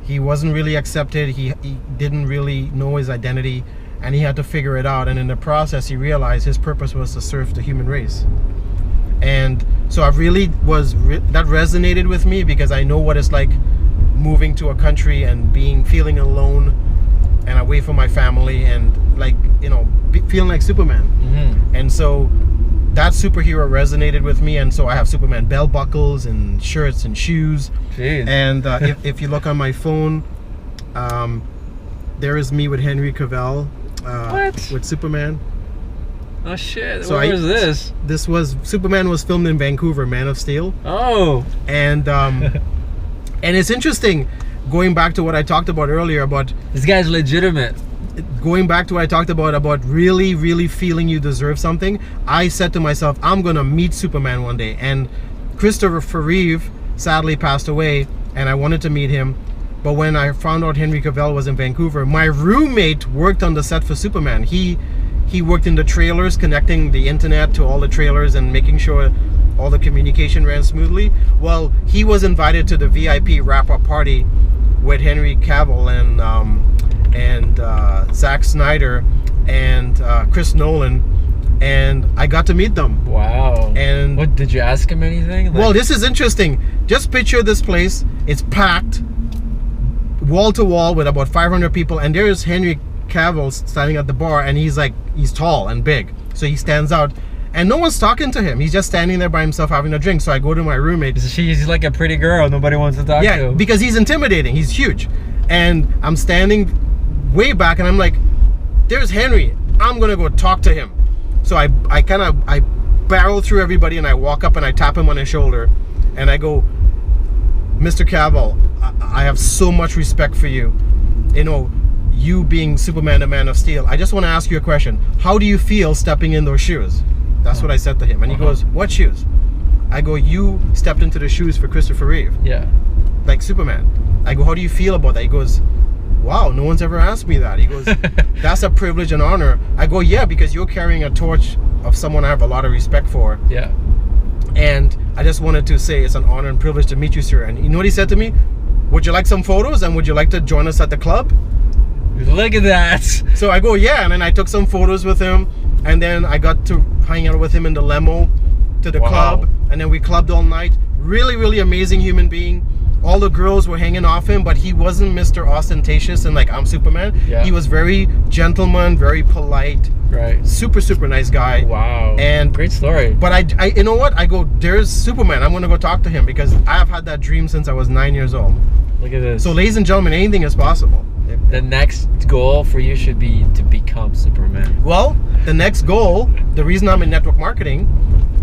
He wasn't really accepted. He didn't really know his identity, and he had to figure it out. And in the process, he realized his purpose was to serve the human race. And so I really that resonated with me, because I know what it's like moving to a country and feeling alone and away from my family, and feeling like Superman. And so that superhero resonated with me, and so I have Superman belt buckles and shirts and shoes. Jeez. And if you look on my phone, there is me with Henry Cavill with Superman. Oh shit! So Where was this? This was Superman was filmed in Vancouver, Man of Steel. Oh. And and it's interesting, going back to what I talked about earlier about This guy's legitimate. Going back to what I talked about really, really feeling you deserve something. I said to myself, I'm gonna meet Superman one day. And Christopher Reeve sadly passed away, and I wanted to meet him. But when I found out Henry Cavill was in Vancouver, my roommate worked on the set for Superman. He worked in the trailers, connecting the internet to all the trailers and making sure all the communication ran smoothly. Well, he was invited to the VIP wrap-up party with Henry Cavill and Zack Snyder and Chris Nolan, and I got to meet them. Wow. And what, did you ask him anything? Well, this is interesting. Just picture this place. It's packed, wall to wall, with about 500 people, and there's Henry Cavill standing at the bar, and he's tall and big, so he stands out, and no one's talking to him. He's just standing there by himself having a drink. So I go to my roommate. She's like a pretty girl. Nobody wants to talk to. Yeah, because he's intimidating. He's huge, and I'm standing way back, and I'm like, there's Henry. I'm gonna go talk to him. So I barrel through everybody, and I walk up and I tap him on his shoulder, and I go, Mr. Cavill, I have so much respect for you. You know, you being Superman, the Man of Steel. I just want to ask you a question. How do you feel stepping in those shoes? That's what I said to him. And he goes, what shoes? I go, you stepped into the shoes for Christopher Reeve. Yeah. Like Superman. I go, how do you feel about that? He goes, wow, no one's ever asked me that. He goes, that's a privilege and honor. I go, yeah, because you're carrying a torch of someone I have a lot of respect for. Yeah. And I just wanted to say it's an honor and privilege to meet you, sir. And you know what he said to me? Would you like some photos, and would you like to join us at the club? Look at that. So I go, yeah, and then I took some photos with him, and then I got to hang out with him in the limo to the club, and then we clubbed all night. Really, really amazing human being. All the girls were hanging off him, but he wasn't Mr. Ostentatious and like, I'm Superman. Yeah. He was very gentleman, very polite. Right. Super, super nice guy. Wow. And great story. But I you know what? I go, there's Superman. I'm gonna go talk to him, because I've had that dream since I was 9 years old. Look at this. So ladies and gentlemen, anything is possible. The next goal for you should be to become Superman. Well, the next goal, the reason I'm in network marketing,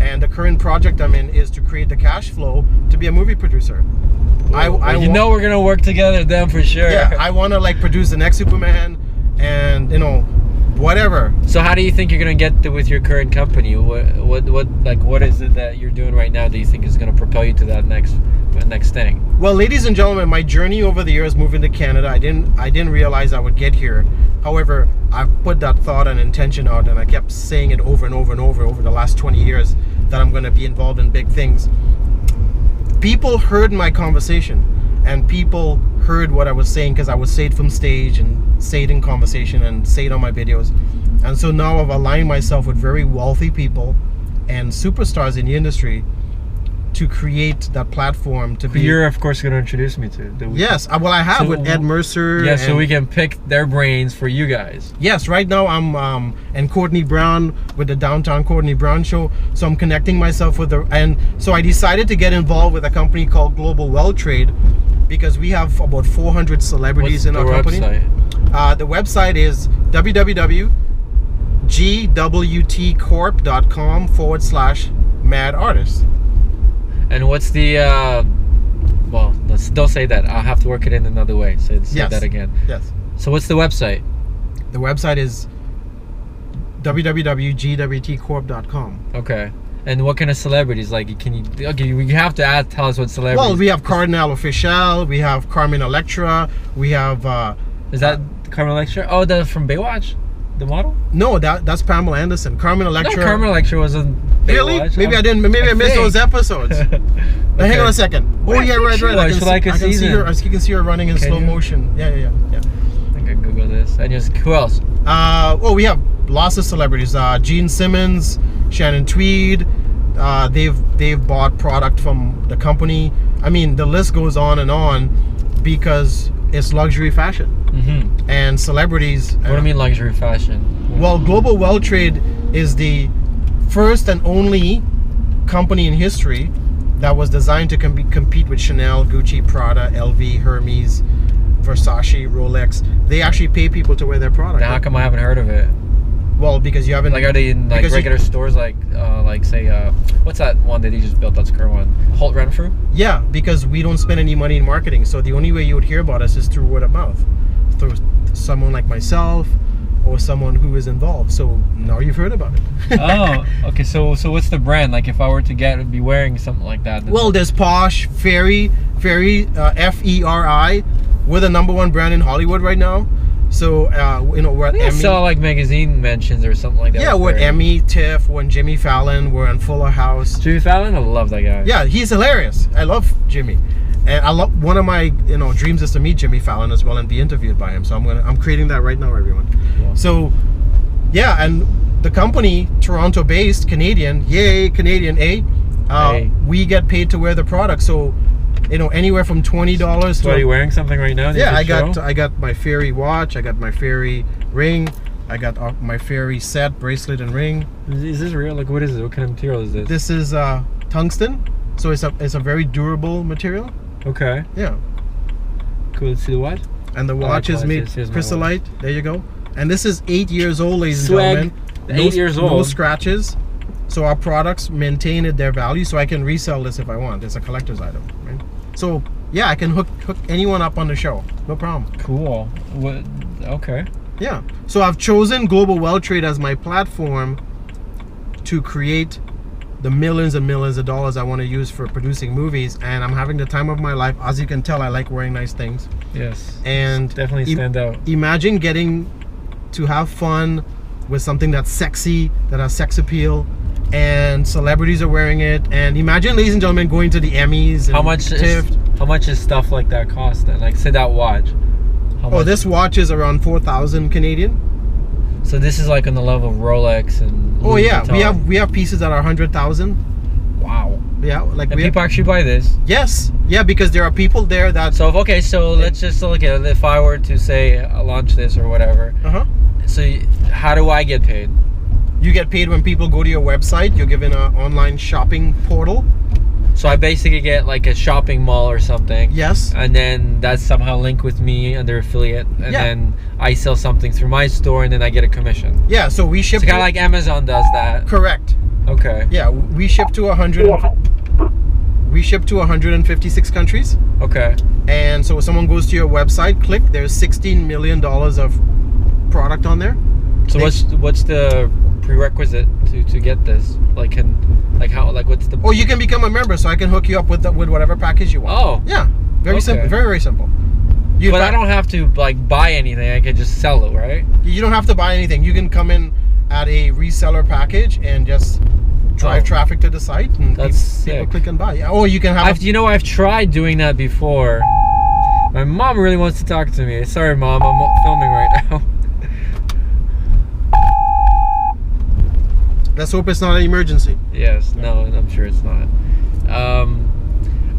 and the current project I'm in, is to create the cash flow to be a movie producer. You know we're gonna work together then for sure. Yeah, I want to like produce the next Superman, and you know, whatever. So how do you think you're gonna get to with your current company? What is it that you're doing right now that you think is gonna propel you to that next thing? Well, ladies and gentlemen, my journey over the years moving to Canada, I didn't realize I would get here. However, I've put that thought and intention out, and I kept saying it over and over and over the last 20 years that I'm going to be involved in big things. People heard my conversation, and people heard what I was saying, because I would say it from stage and say it in conversation and say it on my videos. And so now I've aligned myself with very wealthy people and superstars in the industry to create that platform to be. You're of course going to introduce me to. Yes, well I have, with Ed Mercer. Yeah, so we can pick their brains for you guys. Yes, right now I'm and Courtney Brown with the Downtown Courtney Brown Show. So I'm connecting myself with and so I decided to get involved with a company called Global Well Trade, because we have about 400 celebrities in our company. The website is www.gwtcorp.com/mad-artist. And what's the well, don't say that. I'll have to work it in another way. Say that again. Yes. So what's the website? The website is www.gwtcorp.com. Okay. And what kind of celebrities? Like, can you? Okay, you have to tell us what celebrities. Well, we have Cardinal Official. We have Carmen Electra. We have. Is that Carmen Electra? Oh, the from Baywatch, the model? No, that's Pamela Anderson. Carmen Electra. No, Carmen Electra wasn't. Really? Baywatch. Maybe I didn't. Maybe I missed those episodes. Okay. Now, hang on a second. Oh yeah, right. I can see her. You can see her running in slow motion. Yeah. I think I Google this. And just who else? We have lots of celebrities. Gene Simmons, Shannon Tweed. They've bought product from the company. I mean, the list goes on, because it's luxury fashion. Mm-hmm. And celebrities. What do you mean luxury fashion? Well, Global Well Trade is the first and only company in history that was designed to compete with Chanel, Gucci, Prada, LV, Hermes, Versace, Rolex. They actually pay people to wear their product. Now, how come I haven't heard of it? Well, because you haven't. Like, are they in like regular stores? Like say, what's that one that he just built? That's a current one. Holt Renfrew. Yeah, because we don't spend any money in marketing, so the only way you would hear about us is through word of mouth, through someone like myself or someone who is involved. So now you've heard about it. Oh, okay. So what's the brand? Like, if I were to be wearing something like that. Well, there's Posh, Fairy, F-E-R-I. We're the #1 brand in Hollywood right now. So, we're at Emmy. Saw like magazine mentions or something like that. Yeah, we're at Emmy, TIFF, we're in Jimmy Fallon, we're on Fuller House. Jimmy Fallon? I love that guy. Yeah, he's hilarious. I love Jimmy. And I love, one of my dreams is to meet Jimmy Fallon as well and be interviewed by him. So I'm creating that right now, everyone. Yeah. So, yeah, and the company, Toronto based, Canadian, yay, Canadian, Hey. we get paid to wear the product. So, anywhere from $20 to. So are you wearing something right now? Yeah, I got my Fairy watch, I got my Fairy ring, I got my Fairy set, bracelet, and ring. Is this real? Like, what is it? What kind of material is this? This is tungsten, so it's a very durable material. Okay. Yeah. Cool. Let's see the watch. And the watch is made chrysolite. There you go. And this is 8 years old, ladies and gentlemen. 8 years old. No scratches. So our products maintain their value, so I can resell this if I want. It's a collector's item, right? So yeah, I can hook anyone up on the show, no problem. Cool. What? Okay. Yeah. So I've chosen Global Wealth Trade as my platform to create the millions and millions of dollars I want to use for producing movies, and I'm having the time of my life. As you can tell, I like wearing nice things. Yes. And definitely stand out. Imagine getting to have fun with something that's sexy, that has sex appeal, and celebrities are wearing it. And imagine, ladies and gentlemen, going to the Emmys. And how much is stuff like that cost then? Like, say that watch. This watch is around 4,000 Canadian. So this is like on the level of Rolex and Louis Vuitton. we have pieces that are 100,000. Wow. Yeah, like and people actually buy this. Yes, yeah, because there are people there that. So let's just look at it. If I were to say launch this or whatever. So how do I get paid? You get paid when people go to your website. You're given an online shopping portal. So I basically get like a shopping mall or something. Yes. And then that's somehow linked with me under affiliate. And then I sell something through my store and then I get a commission. Yeah, so we ship. It's kind of like Amazon does that. Correct. Okay. Yeah, we ship to 156 countries. Okay. And so if someone goes to your website, click, there's $16 million of product on there. So what's the prerequisite to get this? What's the? Oh, you can become a member, so I can hook you up with whatever package you want. Oh. Yeah. Very simple. Very, very simple. But I don't have to like buy anything. I can just sell it, right? You don't have to buy anything. You can come in at a reseller package and just drive traffic to the site, and people click and buy. Yeah. Oh, you can have. I've tried doing that before. My mom really wants to talk to me. Sorry, Mom. I'm filming right now. Let's hope it's not an emergency. Yes. No, I'm sure it's not.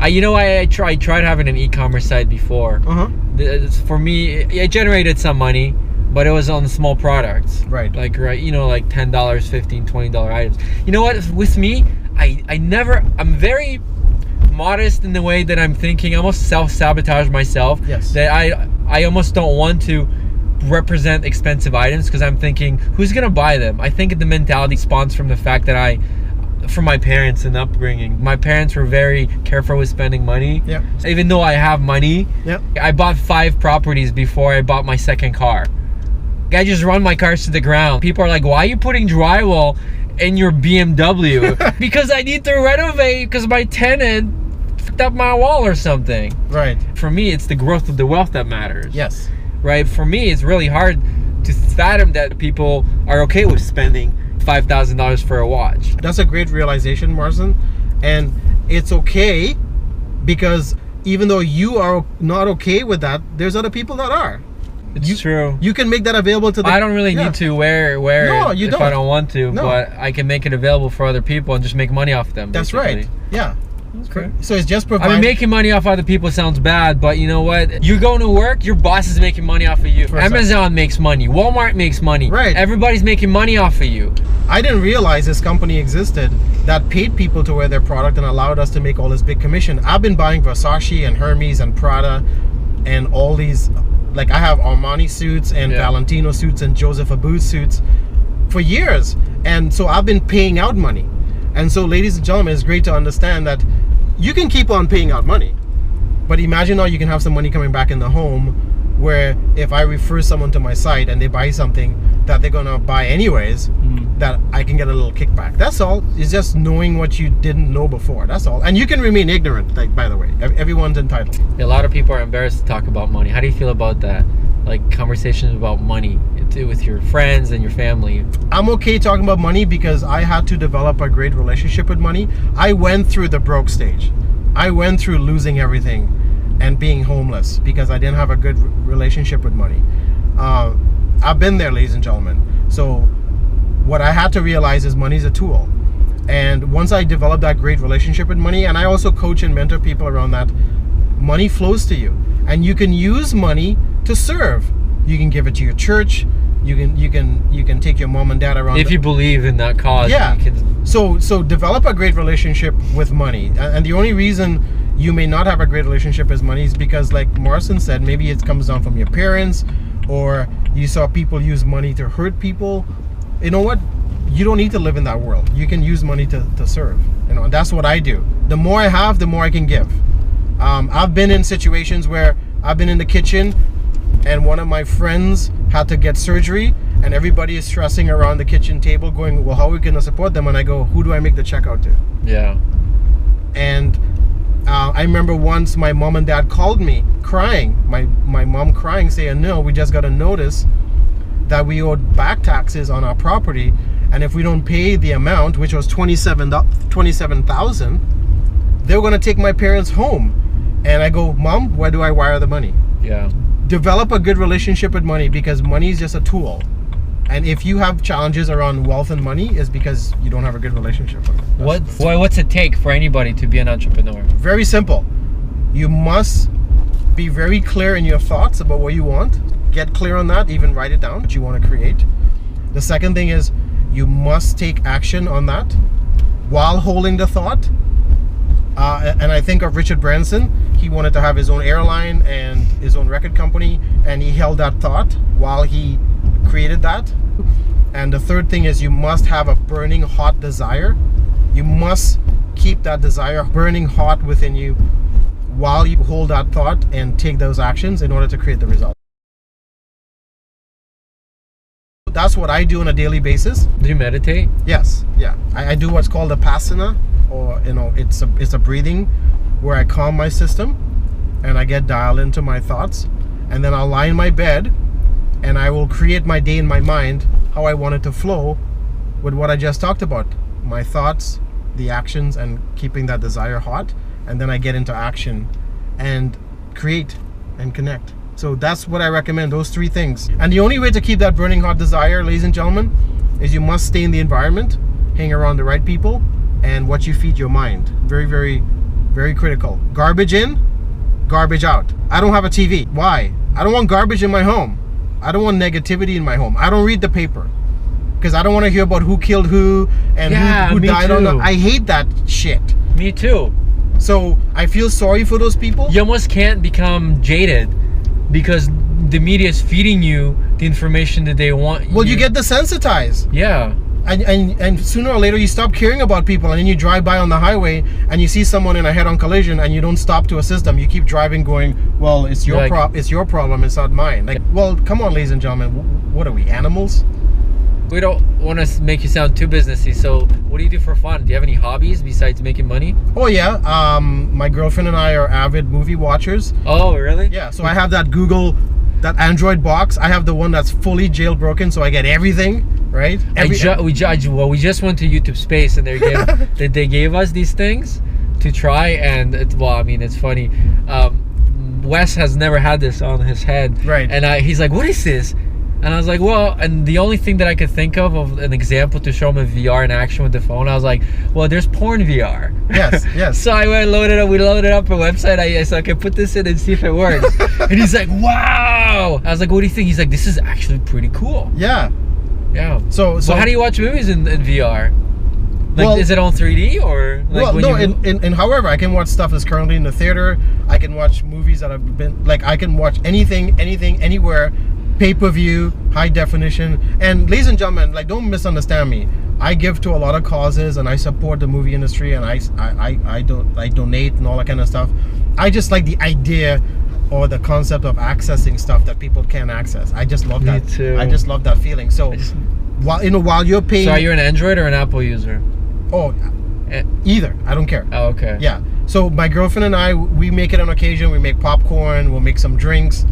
I tried having an e-commerce site before. For me, it generated some money, but it was on small products. Right. Like $10, $15, $20 items. You know what? With me, I'm very modest in the way that I'm thinking. I almost self-sabotage myself. Yes. That I almost don't want to represent expensive items because I'm thinking, who's gonna buy them? I think the mentality spawns from the fact that from my parents and upbringing. My parents were very careful with spending money. Yeah. Even though I have money, I bought 5 properties before I bought my second car. I just run my cars to the ground. People are like, why are you putting drywall in your BMW? Because I need to renovate because my tenant fucked up my wall or something. Right. For me, it's the growth of the wealth that matters. Yes. Right? For me, it's really hard to fathom that people are okay with spending $5,000 for a watch. That's a great realization, Marston. And it's okay because even though you are not okay with that, there's other people that are. It's true. You can make that available to them. I don't really need to wear it if I don't want to, No. but I can make it available for other people and just make money off them. That's basically. right. Yeah. Okay. So it's just I providing. mean, making money off other people sounds bad, but you know what? You're going to work, your boss is making money off of you. Amazon makes money. Walmart makes money. Right. Everybody's making money off of you. I didn't realize this company existed that paid people to wear their product and allowed us to make all this big commission. I've been buying Versace and Hermes and Prada and all these, like I have Armani suits and Valentino suits and Joseph Abboud suits for years. And so I've been paying out money. And so, ladies and gentlemen, it's great to understand that you can keep on paying out money, but imagine now you can have some money coming back in the home, where if I refer someone to my site and they buy something that they're gonna buy anyways, that I can get a little kickback. That's all. It's just knowing what you didn't know before. That's all. And you can remain ignorant, like, by the way. Everyone's entitled. A lot of people are embarrassed to talk about money. How do you feel about that? Like conversations about money with your friends and your family? I'm okay talking about money because I had to develop a great relationship with money. I went through the broke stage. I went through losing everything and being homeless because I didn't have a good relationship with money. I've been there, ladies and gentlemen. So what I had to realize is money is a tool. And once I developed that great relationship with money, and I also coach and mentor people around that, money flows to you. And you can use money to serve. You can give it to your church. You can take your mom and dad around. If you believe in that cause. Yeah. You can... So develop a great relationship with money. And the only reason you may not have a great relationship with money is because, like Morrison said, maybe it comes down from your parents, or you saw people use money to hurt people. You know what? You don't need to live in that world. You can use money to serve. You know, and that's what I do. The more I have, the more I can give. I've been in situations where I've been in the kitchen and one of my friends had to get surgery and everybody is stressing around the kitchen table going, well, how are we going to support them? And I go, who do I make the check out to? Yeah. And I remember once my mom and dad called me crying, my mom crying, saying, no, we just got a notice that we owed back taxes on our property, and if we don't pay the amount, which was $27,000, they were going to take my parents home. And I go, Mom, where do I wire the money? Yeah. Develop a good relationship with money, because money is just a tool. And if you have challenges around wealth and money, it's because you don't have a good relationship with it. What's it take for anybody to be an entrepreneur? Very simple. You must be very clear in your thoughts about what you want. Get clear on that, even write it down, what you want to create. The second thing is you must take action on that while holding the thought. And I think of Richard Branson. He wanted to have his own airline and his own record company, and he held that thought while he created that. And the third thing is you must have a burning hot desire. You must keep that desire burning hot within you while you hold that thought and take those actions in order to create the result. That's what I do on a daily basis. Do you meditate? Yes, yeah. I do what's called a Vipassana, or it's a breathing where I calm my system and I get dialed into my thoughts, and then I'll lie in my bed and I will create my day in my mind how I want it to flow with what I just talked about. My thoughts, the actions, and keeping that desire hot, and then I get into action and create and connect. So that's what I recommend, those three things. And the only way to keep that burning hot desire, ladies and gentlemen, is you must stay in the environment, hang around the right people, and what you feed your mind. Very, very, very critical. Garbage in, garbage out. I don't have a TV. Why? I don't want garbage in my home. I don't want negativity in my home. I don't read the paper because I don't want to hear about who killed who and who died on the... I hate that shit. Me too. So I feel sorry for those people. You almost can't become jaded because the media is feeding you the information that they want. Well, you get desensitized. Yeah. And sooner or later you stop caring about people, and then you drive by on the highway and you see someone in a head-on collision and you don't stop to assist them. You keep driving going, well, it's your it's your problem, it's not mine. Like, well, come on, ladies and gentlemen, what are we, animals? We don't want to make you sound too businessy, so what do you do for fun? Do you have any hobbies besides making money? Oh yeah, my girlfriend and I are avid movie watchers. Oh, really? Yeah, so I have that Android box. I have the one that's fully jailbroken, so I get everything, right? We just went to YouTube Space, and they gave us these things to try, and it's funny. Wes has never had this on his head, right? And he's like, "What is this?" And I was like, well, and the only thing that I could think of an example to show him a VR in action with the phone, I was like, well, there's porn VR. Yes, yes. So I went and we loaded up a website. I said, okay, put this in and see if it works. And he's like, wow. I was like, what do you think? He's like, this is actually pretty cool. Yeah. Yeah. So how do you watch movies in VR? Like, well, is it on 3D or? Like, well, no. In however, I can watch stuff that's currently in the theater. I can watch movies that have been, like, I can watch anything, anywhere, pay-per-view, high definition. And ladies and gentlemen, like, don't misunderstand me. I give to a lot of causes and I support the movie industry and I donate and all that kind of stuff. I just like the idea or the concept of accessing stuff that people can't access. I just love that. Me too. I just love that feeling. So while you're paying. So are you an Android or an Apple user? Oh, either. I don't care. Oh, okay. Yeah. So my girlfriend and I, we make it on occasion. We make popcorn. We'll make some drinks.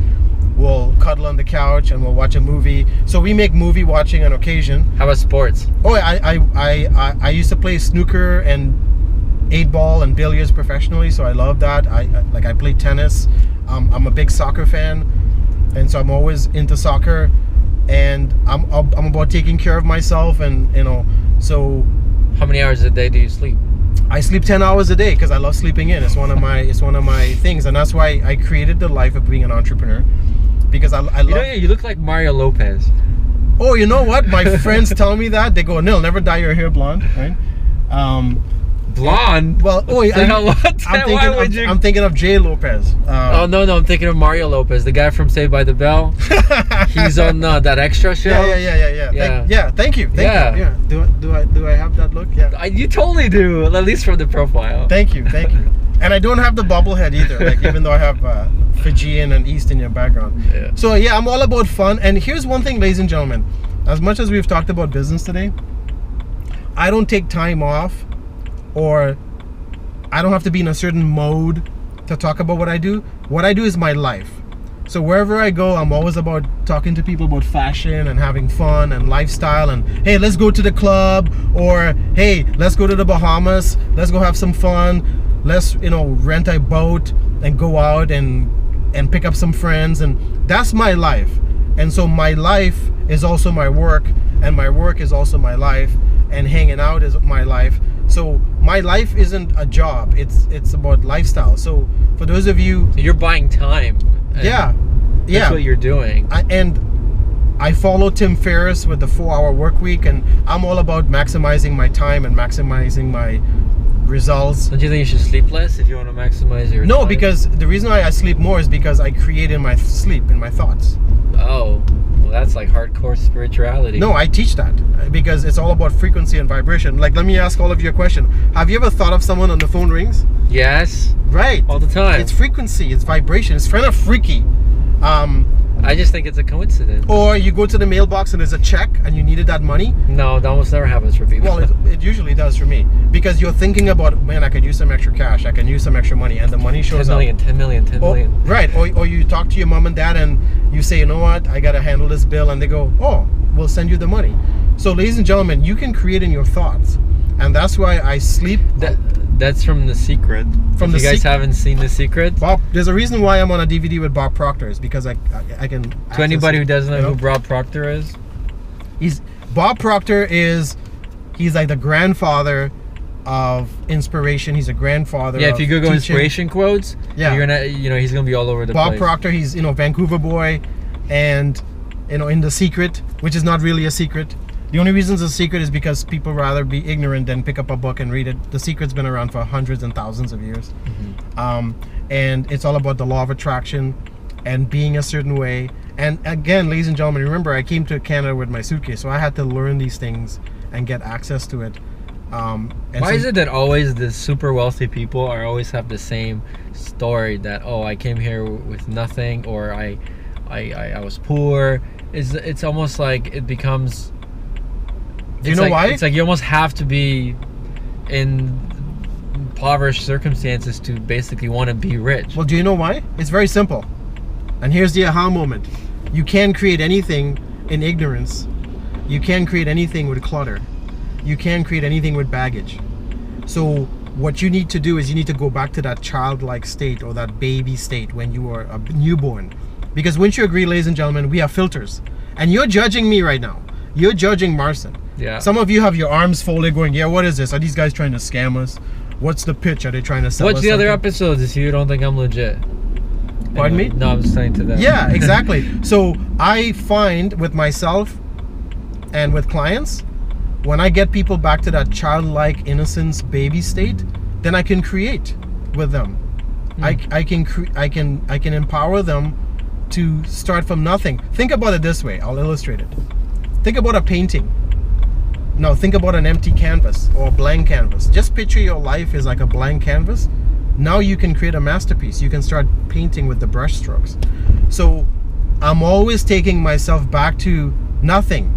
We'll cuddle on the couch and we'll watch a movie. So we make movie watching on occasion. How about sports? Oh, I used to play snooker and 8-ball and billiards professionally. So I love that. I play tennis. I'm a big soccer fan, and so I'm always into soccer. And I'm about taking care of myself, and so. How many hours a day do you sleep? I sleep 10 hours a day because I love sleeping in. It's one of my things, and that's why I created the life of being an entrepreneur, because I love. You look like Mario Lopez. Oh, you know what? My friends tell me that. They go, "Nil, never dye your hair blonde," right? Blonde? Well, I'm thinking of Jay Lopez. No, I'm thinking of Mario Lopez, the guy from Saved by the Bell. He's on that extra show. Yeah. Thank you. Yeah. Do I have that look? Yeah. You totally do, at least from the profile. Thank you. And I don't have the bobblehead either. Like, even though I have Fijian and East Indian background. Yeah. So yeah, I'm all about fun. And here's one thing, ladies and gentlemen. As much as we've talked about business today, I don't take time off, or I don't have to be in a certain mode to talk about what I do. What I do is my life. So wherever I go, I'm always about talking to people about fashion and having fun and lifestyle, and hey, let's go to the club, or hey, let's go to the Bahamas, let's go have some fun, let's rent a boat and go out and pick up some friends. And that's my life. And so my life is also my work, and my work is also my life, and hanging out is my life. So my life isn't a job, it's about lifestyle. So for those of you, you're buying time. Yeah, that's what you're doing. I follow Tim Ferriss with the 4-hour work week, and I'm all about maximizing my time and maximizing my results. Don't you think you should sleep less if you want to maximize your time? Because the reason why I sleep more is because I create in my sleep, in my thoughts. Oh, well, that's like hardcore spirituality. No, I teach that because it's all about frequency and vibration. Like, let me ask all of you a question. Have you ever thought of someone on the phone rings? Yes. Right. All the time. It's frequency, it's vibration. It's kind of freaky. I just think it's a coincidence. Or you go to the mailbox and there's a check and you needed that money. No, that almost never happens for people. Well, it usually does for me, because you're thinking about, man, I could use some extra cash, I can use some extra money, and the money shows 10 million. Right. Or you talk to your mom and dad and you say, you know what, I gotta handle this bill, and they go, oh, we'll send you the money. So ladies and gentlemen, you can create in your thoughts, and that's why I sleep. That's from The Secret. If you guys haven't seen The Secret, Bob, there's a reason why I'm on a DVD with Bob Proctor, is because I can. To anybody who doesn't know who Bob Proctor is, Bob Proctor is like the grandfather of inspiration. He's a grandfather. Yeah, if you Google teaching. Inspiration quotes, you're gonna, he's gonna be all over the place. Bob Proctor, he's Vancouver boy, and in The Secret, which is not really a secret. The only reason it's a secret is because people rather be ignorant than pick up a book and read it. The Secret's been around for hundreds and thousands of years. Mm-hmm. And it's all about the law of attraction and being a certain way. And again, ladies and gentlemen, remember, I came to Canada with my suitcase, so I had to learn these things and get access to it. Why is it that always the super wealthy people always have the same story that, oh, I came here with nothing, or I was poor? It's almost like it becomes... Do you know why? It's like you almost have to be in impoverished circumstances to basically want to be rich. Well, do you know why? It's very simple. And here's the aha moment. You can't create anything in ignorance. You can't create anything with clutter. You can't create anything with baggage. So what you need to do is you need to go back to that childlike state, or that baby state when you are a newborn. Because wouldn't you agree, ladies and gentlemen, we have filters. And you're judging me right now. You're judging Marcin. Yeah. Some of you have your arms folded going, yeah, what is this? Are these guys trying to scam us? What's the pitch? Are they trying to sell What's us the other something? episodes if you don't think I'm legit? Pardon me? No, I'm saying to them. Yeah, exactly. So I find with myself and with clients, when I get people back to that childlike innocence baby state, then I can create with them. I can empower them to start from nothing. Think about it this way. I'll illustrate it. Think about a painting. Now think about an empty canvas or a blank canvas. Just picture your life as like a blank canvas. Now you can create a masterpiece. You can start painting with the brush strokes. So I'm always taking myself back to nothing,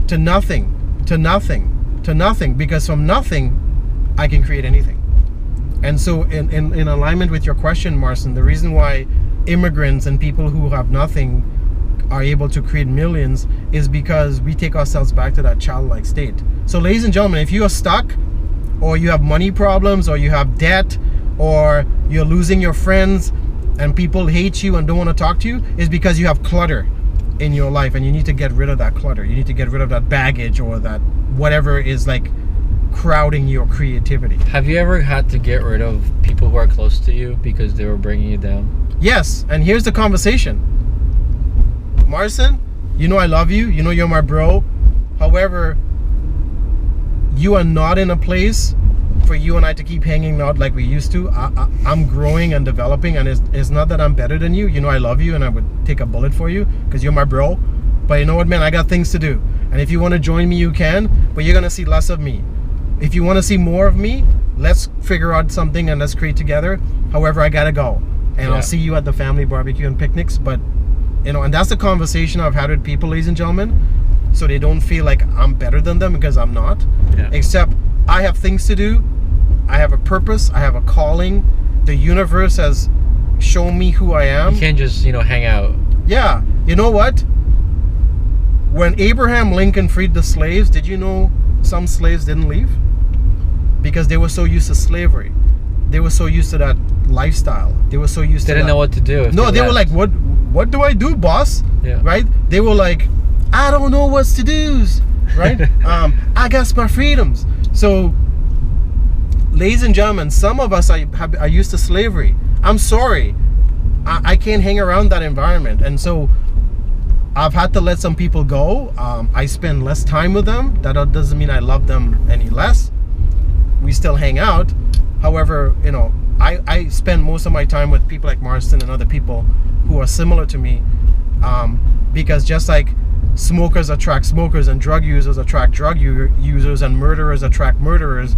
to nothing, to nothing, to nothing, because from nothing I can create anything. And so in alignment with your question, Marcin, the reason why immigrants and people who have nothing are able to create millions is because we take ourselves back to that childlike state. So ladies and gentlemen, if you are stuck, or you have money problems, or you have debt, or you're losing your friends and people hate you and don't want to talk to you, is because you have clutter in your life, and you need to get rid of that clutter. You need to get rid of that baggage, or that whatever is like crowding your creativity. Have you ever had to get rid of people who are close to you because they were bringing you down? Yes, and here's the conversation. Marcin, you know I love you. You know you're my bro. However, you are not in a place for you and I to keep hanging out like we used to. I'm growing and developing, and it's not that I'm better than you. You know I love you, and I would take a bullet for you because you're my bro. But you know what, man? I got things to do. And if you want to join me, you can, but you're going to see less of me. If you want to see more of me, let's figure out something and let's create together. However, I got to go. And I'll see you at the family barbecue and picnics. But, you know, and that's the conversation I've had with people, ladies and gentlemen. So they don't feel like I'm better than them, because I'm not. Yeah. Except I have things to do. I have a purpose. I have a calling. The universe has shown me who I am. You can't just, you know, hang out. Yeah. You know what? When Abraham Lincoln freed the slaves, did you know some slaves didn't leave? Because they were so used to slavery. They were so used to that lifestyle. They were so used to that. They didn't know what to do. No, they were like, what do I do, boss? Yeah. Right? They were like, I don't know what to do. Right? I got my freedoms. So, ladies and gentlemen, some of us are used to slavery. I'm sorry. I can't hang around that environment. And so I've had to let some people go. I spend less time with them. That doesn't mean I love them any less. We still hang out. However, you know, I spend most of my time with people like Marcin and other people who are similar to me, because just like smokers attract smokers and drug users attract drug users and murderers attract murderers,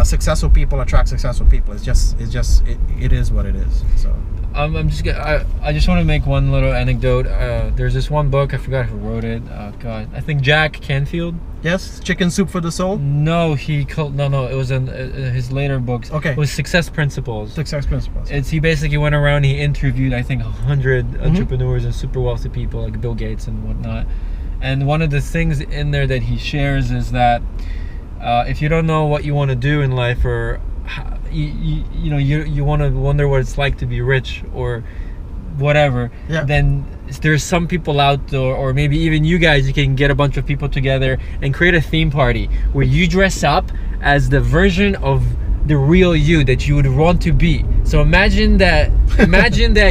successful people attract successful people. It is what it is. So I just want to make one little anecdote. There's this one book, I forgot who wrote it. God, I think Jack Canfield. Yes, Chicken Soup for the Soul. No, it was in his later books. Okay, it was Success Principles. Success Principles. He basically went around. He interviewed, I think, 100 entrepreneurs and super wealthy people like Bill Gates and whatnot. And one of the things in there that he shares is that if you don't know what you want to do in life, or you want to wonder what it's like to be rich or whatever, then there's some people out there, or maybe even you guys, you can get a bunch of people together and create a theme party where you dress up as the version of the real you that you would want to be. So imagine that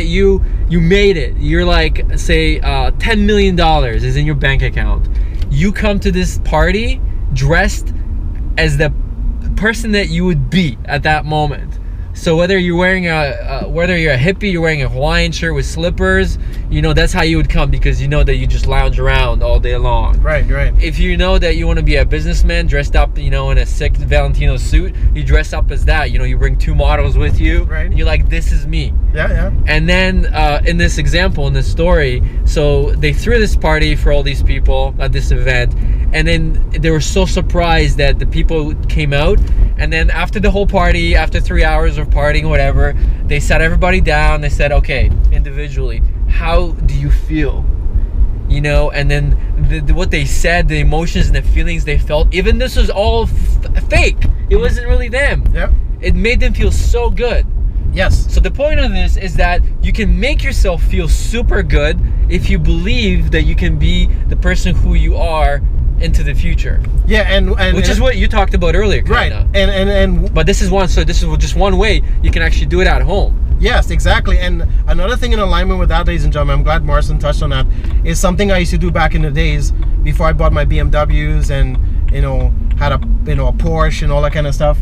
you made it. You're like, say, $10 million is in your bank account. You come to this party dressed as the person that you would be at that moment. So whether you're wearing whether you're a hippie, you're wearing a Hawaiian shirt with slippers, you know, that's how you would come, because you know that you just lounge around all day long. Right. If you know that you want to be a businessman dressed up, you know, in a sick Valentino suit, you dress up as that. You know, you bring 2 models with you. Right. And you're like, this is me. Yeah. And then in this example, in this story, so they threw this party for all these people at this event, and then they were so surprised that the people came out. And then after the whole party, after 3 hours of partying, whatever, they sat everybody down. They said, okay, individually, how do you feel? You know, and then what they said, the emotions and the feelings they felt, even this was all fake. It wasn't really them. Yep. It made them feel so good. Yes. So the point of this is that you can make yourself feel super good if you believe that you can be the person who you are into the future. Yeah, and which is what you talked about earlier, right? kinda. And but this is just one way you can actually do it at home. Yes, exactly. And another thing in alignment with that, ladies and gentlemen, I'm glad Marcin touched on that, is something I used to do back in the days before I bought my BMWs and had a a Porsche and all that kind of stuff.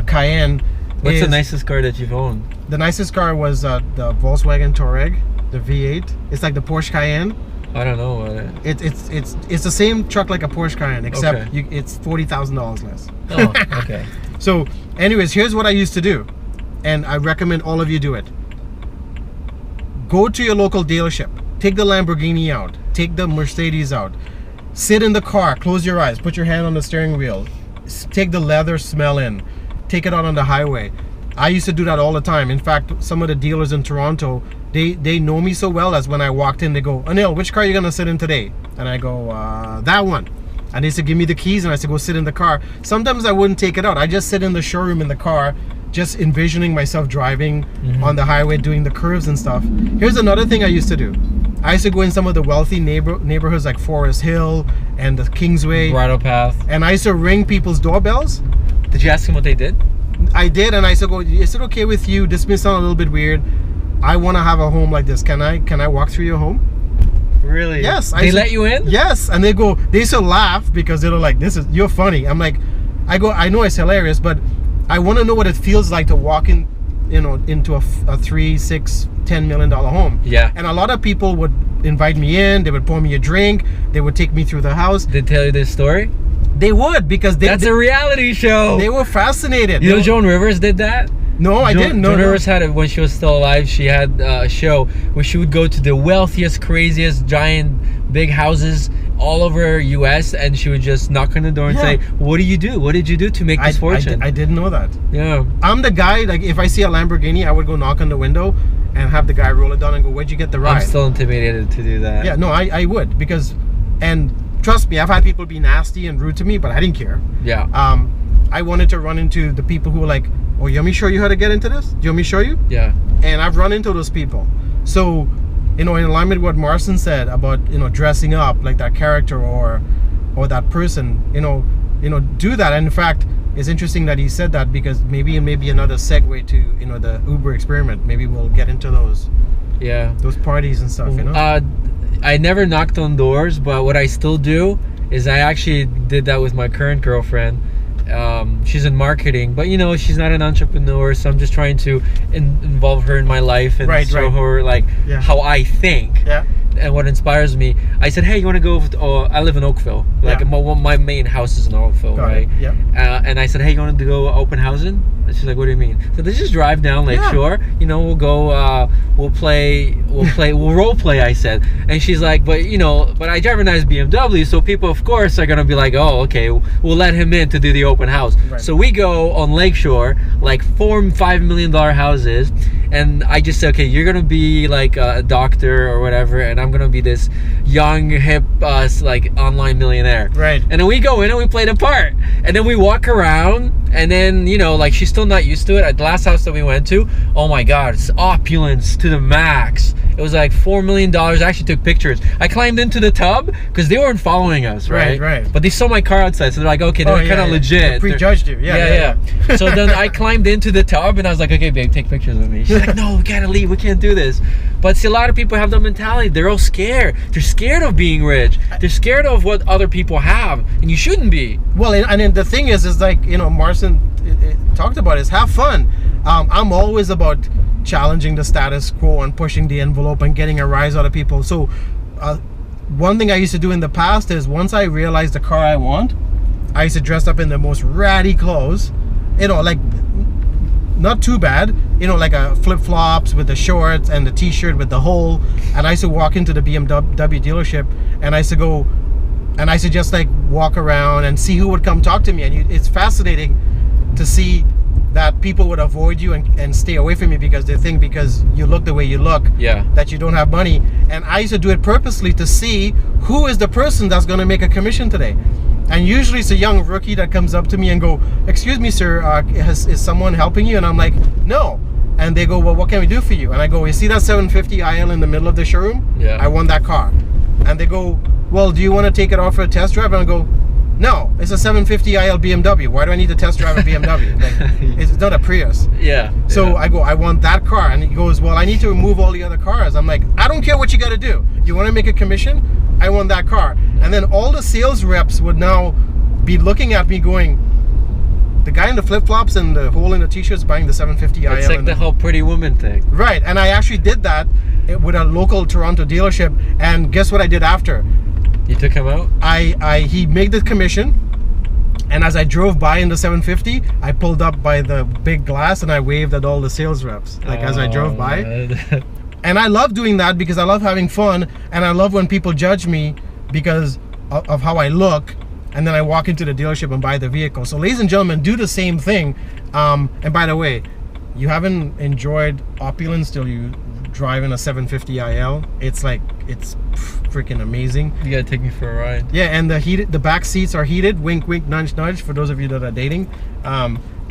Cayenne. What's the nicest car that you've owned? The nicest car was the Volkswagen Touareg, the V8. It's like the Porsche Cayenne. I don't know. It's the same truck like a Porsche Cayenne, except Okay. it's $40,000 less. Oh, okay. So, anyways, here's what I used to do, and I recommend all of you do it. Go to your local dealership. Take the Lamborghini out. Take the Mercedes out. Sit in the car. Close your eyes. Put your hand on the steering wheel. Take the leather smell in. Take it out on the highway. I used to do that all the time. In fact, some of the dealers in Toronto, they know me so well, as when I walked in, they go, Anil, which car are you gonna sit in today? And I go, that one. And they used to give me the keys, and I used to go sit in the car. Sometimes I wouldn't take it out. I just sit in the showroom in the car, just envisioning myself driving on the highway, doing the curves and stuff. Here's another thing I used to do. I used to go in some of the wealthy neighborhoods like Forest Hill and the Kingsway. Bridle Path. And I used to ring people's doorbells. Did you ask them what they did? I did, and I used to go, is it okay with you? This may sound a little bit weird. I want to have a home like this. Can I walk through your home? Really? Yes. They let you in? Yes. And they used to laugh because they're like, you're funny. I'm like, I know it's hilarious, but I want to know what it feels like to walk in, into a $3, $6, $10 million home. Yeah. And a lot of people would invite me in. They would pour me a drink. They would take me through the house. Did they tell you this story? They would, because that's a reality show. They were fascinated. You know Joan Rivers did that? No, I didn't know. Joan Rivers had it when she was still alive. She had a show where she would go to the wealthiest, craziest, giant, big houses all over US, and she would just knock on the door and say, what do you do? What did you do to make this fortune? I didn't know that. Yeah. I'm the guy, like, if I see a Lamborghini, I would go knock on the window and have the guy roll it down and go, where'd you get the ride? I'm still intimidated to do that. Yeah, no, I would, because, and trust me, I've had people be nasty and rude to me, but I didn't care. Yeah. I wanted to run into the people who were like, oh, you want me to show you how to get into this? Do you want me to show you? Yeah. And I've run into those people. So, in alignment with what Marcin said about, dressing up like that character or that person, do that. And in fact, it's interesting that he said that, because maybe another segue to, the Uber experiment. Maybe we'll get into those parties and stuff, I never knocked on doors, but what I still do is I actually did that with my current girlfriend. She's in marketing, but she's not an entrepreneur, so I'm just trying to involve her in my life and show her how I think and what inspires me. I said, hey, you want to go I live in Oakville, my main house is in Oakville, right? And I said, hey, you want to go open housing? And she's like, what do you mean? So let's just drive down Lakeshore, we'll go, we'll role play, I said. And she's like, but I drive a nice BMW, so people of course are gonna be like, oh, okay, we'll let him in to do the open house. So we go on Lakeshore, like $4-5 million houses, and I just said, okay, you're gonna be like a doctor or whatever, and I'm gonna be this young, hip, online millionaire. Right. And then we go in and we play the part, and then we walk around, and then she's still not used to it. At the last house that we went to, oh my god, it's opulence to the max. It was like $4 million. I actually took pictures. I climbed into the tub because they weren't following us, right? Right. But they saw my car outside, so they're like, okay, they're kind of legit. They prejudged you. Yeah. So then I climbed into the tub and I was like, okay, babe, take pictures with me. She's like, no, we gotta leave. We can't do this. But see, a lot of people have the mentality. They're all scared. They're scared of being rich. They're scared of what other people have, and you shouldn't be. Well, and then the thing is like, Marcin talked about is have fun. I'm always about challenging the status quo and pushing the envelope and getting a rise out of people. So one thing I used to do in the past is, once I realized the car I want, I used to dress up in the most ratty clothes, like not too bad, like a flip-flops with the shorts and the t-shirt with the hole. And I used to walk into the BMW dealership, and I used to go, and I used to just like walk around and see who would come talk to me. And it's fascinating to see that people would avoid you and stay away from you because they think, because you look the way you look, that you don't have money. And I used to do it purposely to see who is the person that's going to make a commission today. And usually it's a young rookie that comes up to me and go, excuse me, sir, is someone helping you? And I'm like, no. And they go, well, what can we do for you? And I go, you see that 750 IL in the middle of the showroom? Yeah. I want that car. And they go, well, do you want to take it off for a test drive? And I go, no, it's a 750 IL BMW. Why do I need to test drive a BMW? Like, it's not a Prius. Yeah. So I go, I want that car. And he goes, well, I need to remove all the other cars. I'm like, I don't care what you got to do. You want to make a commission? I want that car. And then all the sales reps would now be looking at me going, the guy in the flip-flops and the hole in the t-shirt's buying the 750 IL. It's like the whole pretty woman thing. Right. And I actually did that with a local Toronto dealership. And guess what I did after? You took him out? He made the commission, and as I drove by in the 750, I pulled up by the big glass and I waved at all the sales reps, like as I drove by. And I love doing that because I love having fun, and I love when people judge me because of how I look, and then I walk into the dealership and buy the vehicle. So ladies and gentlemen, do the same thing. And by the way, you haven't enjoyed opulence till you drive in a 750 IL. It's freaking amazing. You gotta take me for a ride. Yeah, and the back seats are heated. Wink, wink, nudge, nudge. For those of you that are dating,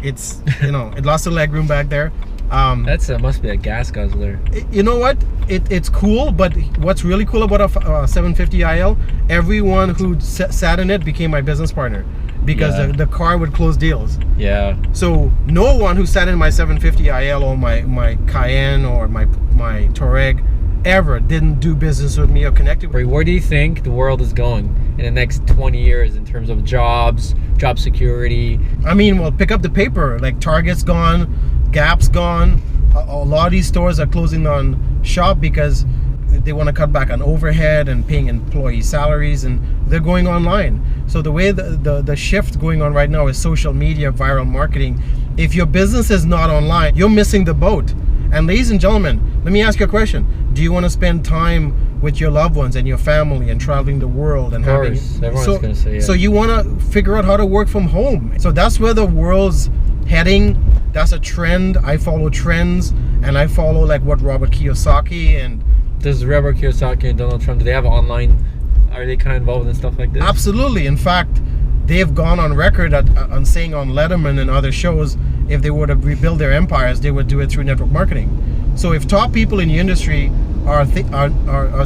it's it lots of leg room back there. That's must be a gas guzzler. You know what? It's cool, but what's really cool about a 750 IL? Everyone who sat in it became my business partner because the car would close deals. Yeah. So no one who sat in my 750 IL or my Cayenne or my Touareg ever didn't do business with me or connected with me. Where do you think the world is going in the next 20 years in terms of jobs, job security? I mean, well, pick up the paper. Like Target's gone, Gap's gone. A lot of these stores are closing on shop because they want to cut back on overhead and paying employee salaries, and they're going online. So the way the shift going on right now is social media, viral marketing. If your business is not online, you're missing the boat. And ladies and gentlemen, let me ask you a question. Do you want to spend time with your loved ones and your family and traveling the world and having? Everyone's gonna say yes. So you want to figure out how to work from home. So that's where the world's heading. That's a trend. I follow trends, and I follow like what Robert Kiyosaki and. Does Robert Kiyosaki and Donald Trump, do they have online? Are they kind of involved in stuff like this? Absolutely. In fact, they've gone on record on saying on Letterman and other shows, if they were to rebuild their empires, they would do it through network marketing. So if top people in the industry are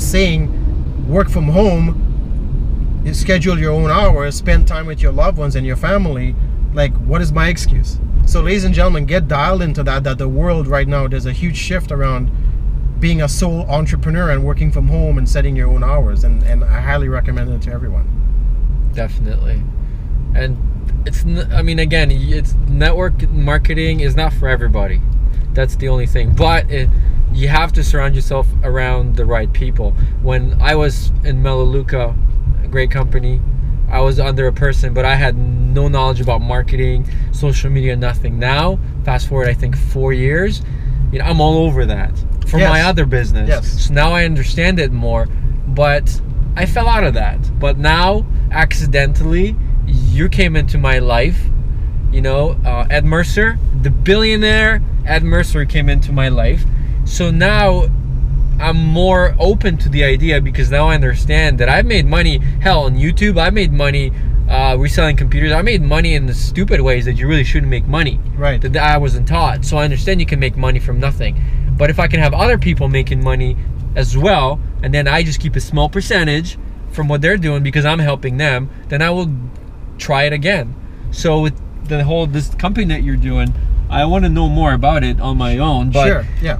saying work from home, schedule your own hours, spend time with your loved ones and your family, like what is my excuse? So ladies and gentlemen, get dialed into that the world right now, there's a huge shift around being a sole entrepreneur and working from home and setting your own hours, and I highly recommend it to everyone. Definitely. And it's network marketing is not for everybody. That's the only thing. But you have to surround yourself around the right people. When I was in Melaleuca, a great company, I was under a person, but I had no knowledge about marketing, social media, nothing. Now, fast forward, I think 4 years, I'm all over that for my other business. Yes. So now I understand it more, but I fell out of that. But now, accidentally, you came into my life. Ed Mercer, the billionaire Ed Mercer came into my life. So now I'm more open to the idea because now I understand that I've made money. Hell, on YouTube, I made money reselling computers. I made money in the stupid ways that you really shouldn't make money. Right. That I wasn't taught. So I understand you can make money from nothing. But if I can have other people making money as well, and then I just keep a small percentage from what they're doing because I'm helping them, then I will try it again. So with this company that you're doing, I want to know more about it on my own. But, sure, yeah.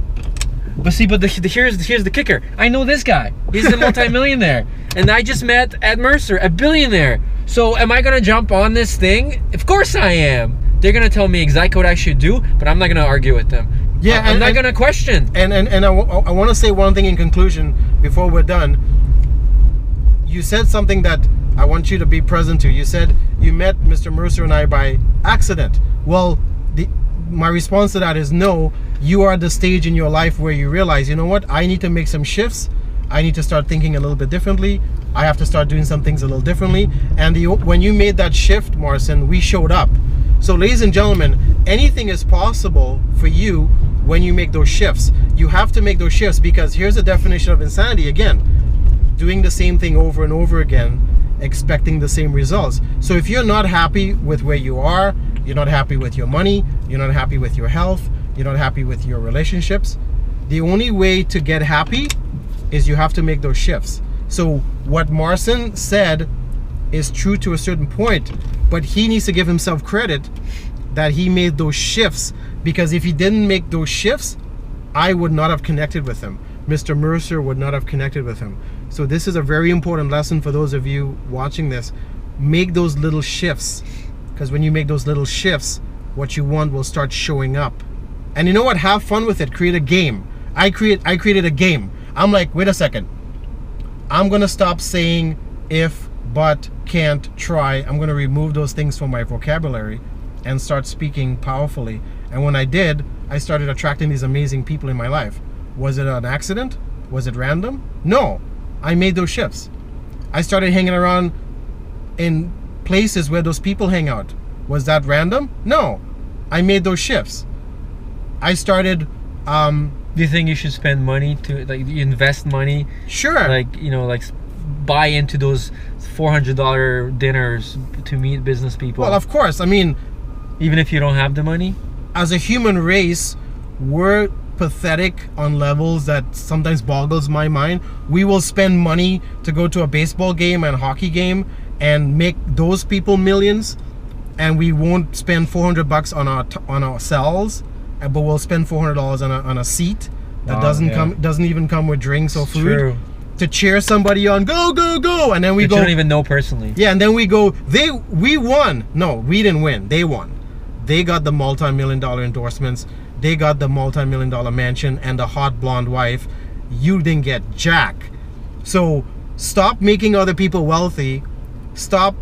But see, here's the kicker. I know this guy. He's a multimillionaire. And I just met Ed Mercer, a billionaire. So am I going to jump on this thing? Of course I am. They're going to tell me exactly what I should do, but I'm not going to argue with them. Yeah, I'm not going to question. And I want to say one thing in conclusion before we're done. You said something that I want you to be present to. You said you met Mr. Mercer and I by accident. Well, my response to that is no. You are at the stage in your life where you realize, you know what? I need to make some shifts. I need to start thinking a little bit differently. I have to start doing some things a little differently. And when you made that shift, Morrison, we showed up. So ladies and gentlemen, anything is possible for you when you make those shifts. You have to make those shifts because here's the definition of insanity again. Doing the same thing over and over again, expecting the same results. So if you're not happy with where you are, you're not happy with your money, you're not happy with your health, You're not happy with your relationships. The only way to get happy is you have to make those shifts. So what Marcin said is true to a certain point, but he needs to give himself credit that he made those shifts, because if he didn't make those shifts, I would not have connected with him. Mr. Mercer would not have connected with him. So this is a very important lesson for those of you watching this. Make those little shifts, because when you make those little shifts, what you want will start showing up. And you know what? Have fun with it. Create a game. I created a game. I'm like, wait a second. I'm gonna stop saying if, but, can't, try. I'm gonna remove those things from my vocabulary and start speaking powerfully. And when I did, I started attracting these amazing people in my life. Was it an accident? Was it random? No, I made those shifts. I started hanging around in places where those people hang out. Was that random? No, I made those shifts. I started, do you think you should spend money to, like, you invest money? Sure. Like, you know, like buy into those $400 dinners to meet business people? Well, of course. I mean, even if you don't have the money? As a human race, we're pathetic on levels that sometimes boggles my mind. We will spend money to go to a baseball game and hockey game and make those people millions, and we won't spend $400 on ourselves, but we'll spend $400 on a seat that doesn't even come with drinks or food. True. To cheer somebody on, go, go, go, and then we that go. You don't even know personally. Yeah, and then we go. We won. No, we didn't win. They won. They got the multi-million-dollar endorsements. They got the multi-million-dollar mansion and the hot blonde wife. You didn't get jack. So stop making other people wealthy. Stop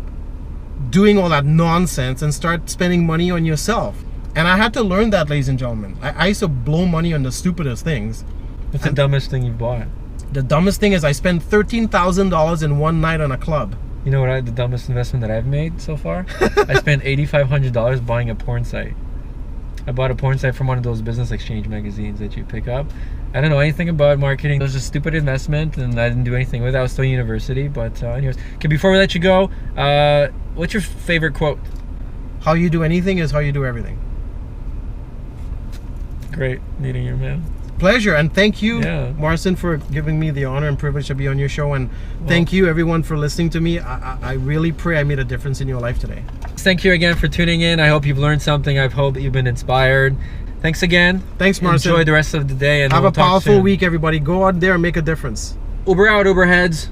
doing all that nonsense and start spending money on yourself. And I had to learn that, ladies and gentlemen. I used to blow money on the stupidest things. What's the dumbest thing you bought? The dumbest thing is I spent $13,000 in one night on a club. You know what? The dumbest investment that I've made so far? I spent $8,500 buying a porn site. I bought a porn site from one of those business exchange magazines that you pick up. I don't know anything about marketing. It was a stupid investment, and I didn't do anything with it. I was still in university, but anyways. Okay, before we let you go, what's your favorite quote? How you do anything is how you do everything. Great meeting you, man. Pleasure, and thank you, Yeah. Marcin, for giving me the honor and privilege to be on your show, and thank you everyone for listening to me. I really pray I made a difference in your life today. Thank you again for tuning in. I hope you've learned something. I hope you've been inspired. Thanks again. Thanks, Marcin. Enjoy the rest of the day, and have we'll a talk powerful soon. week, everybody. Go out there and make a difference. Uber out, Uber heads.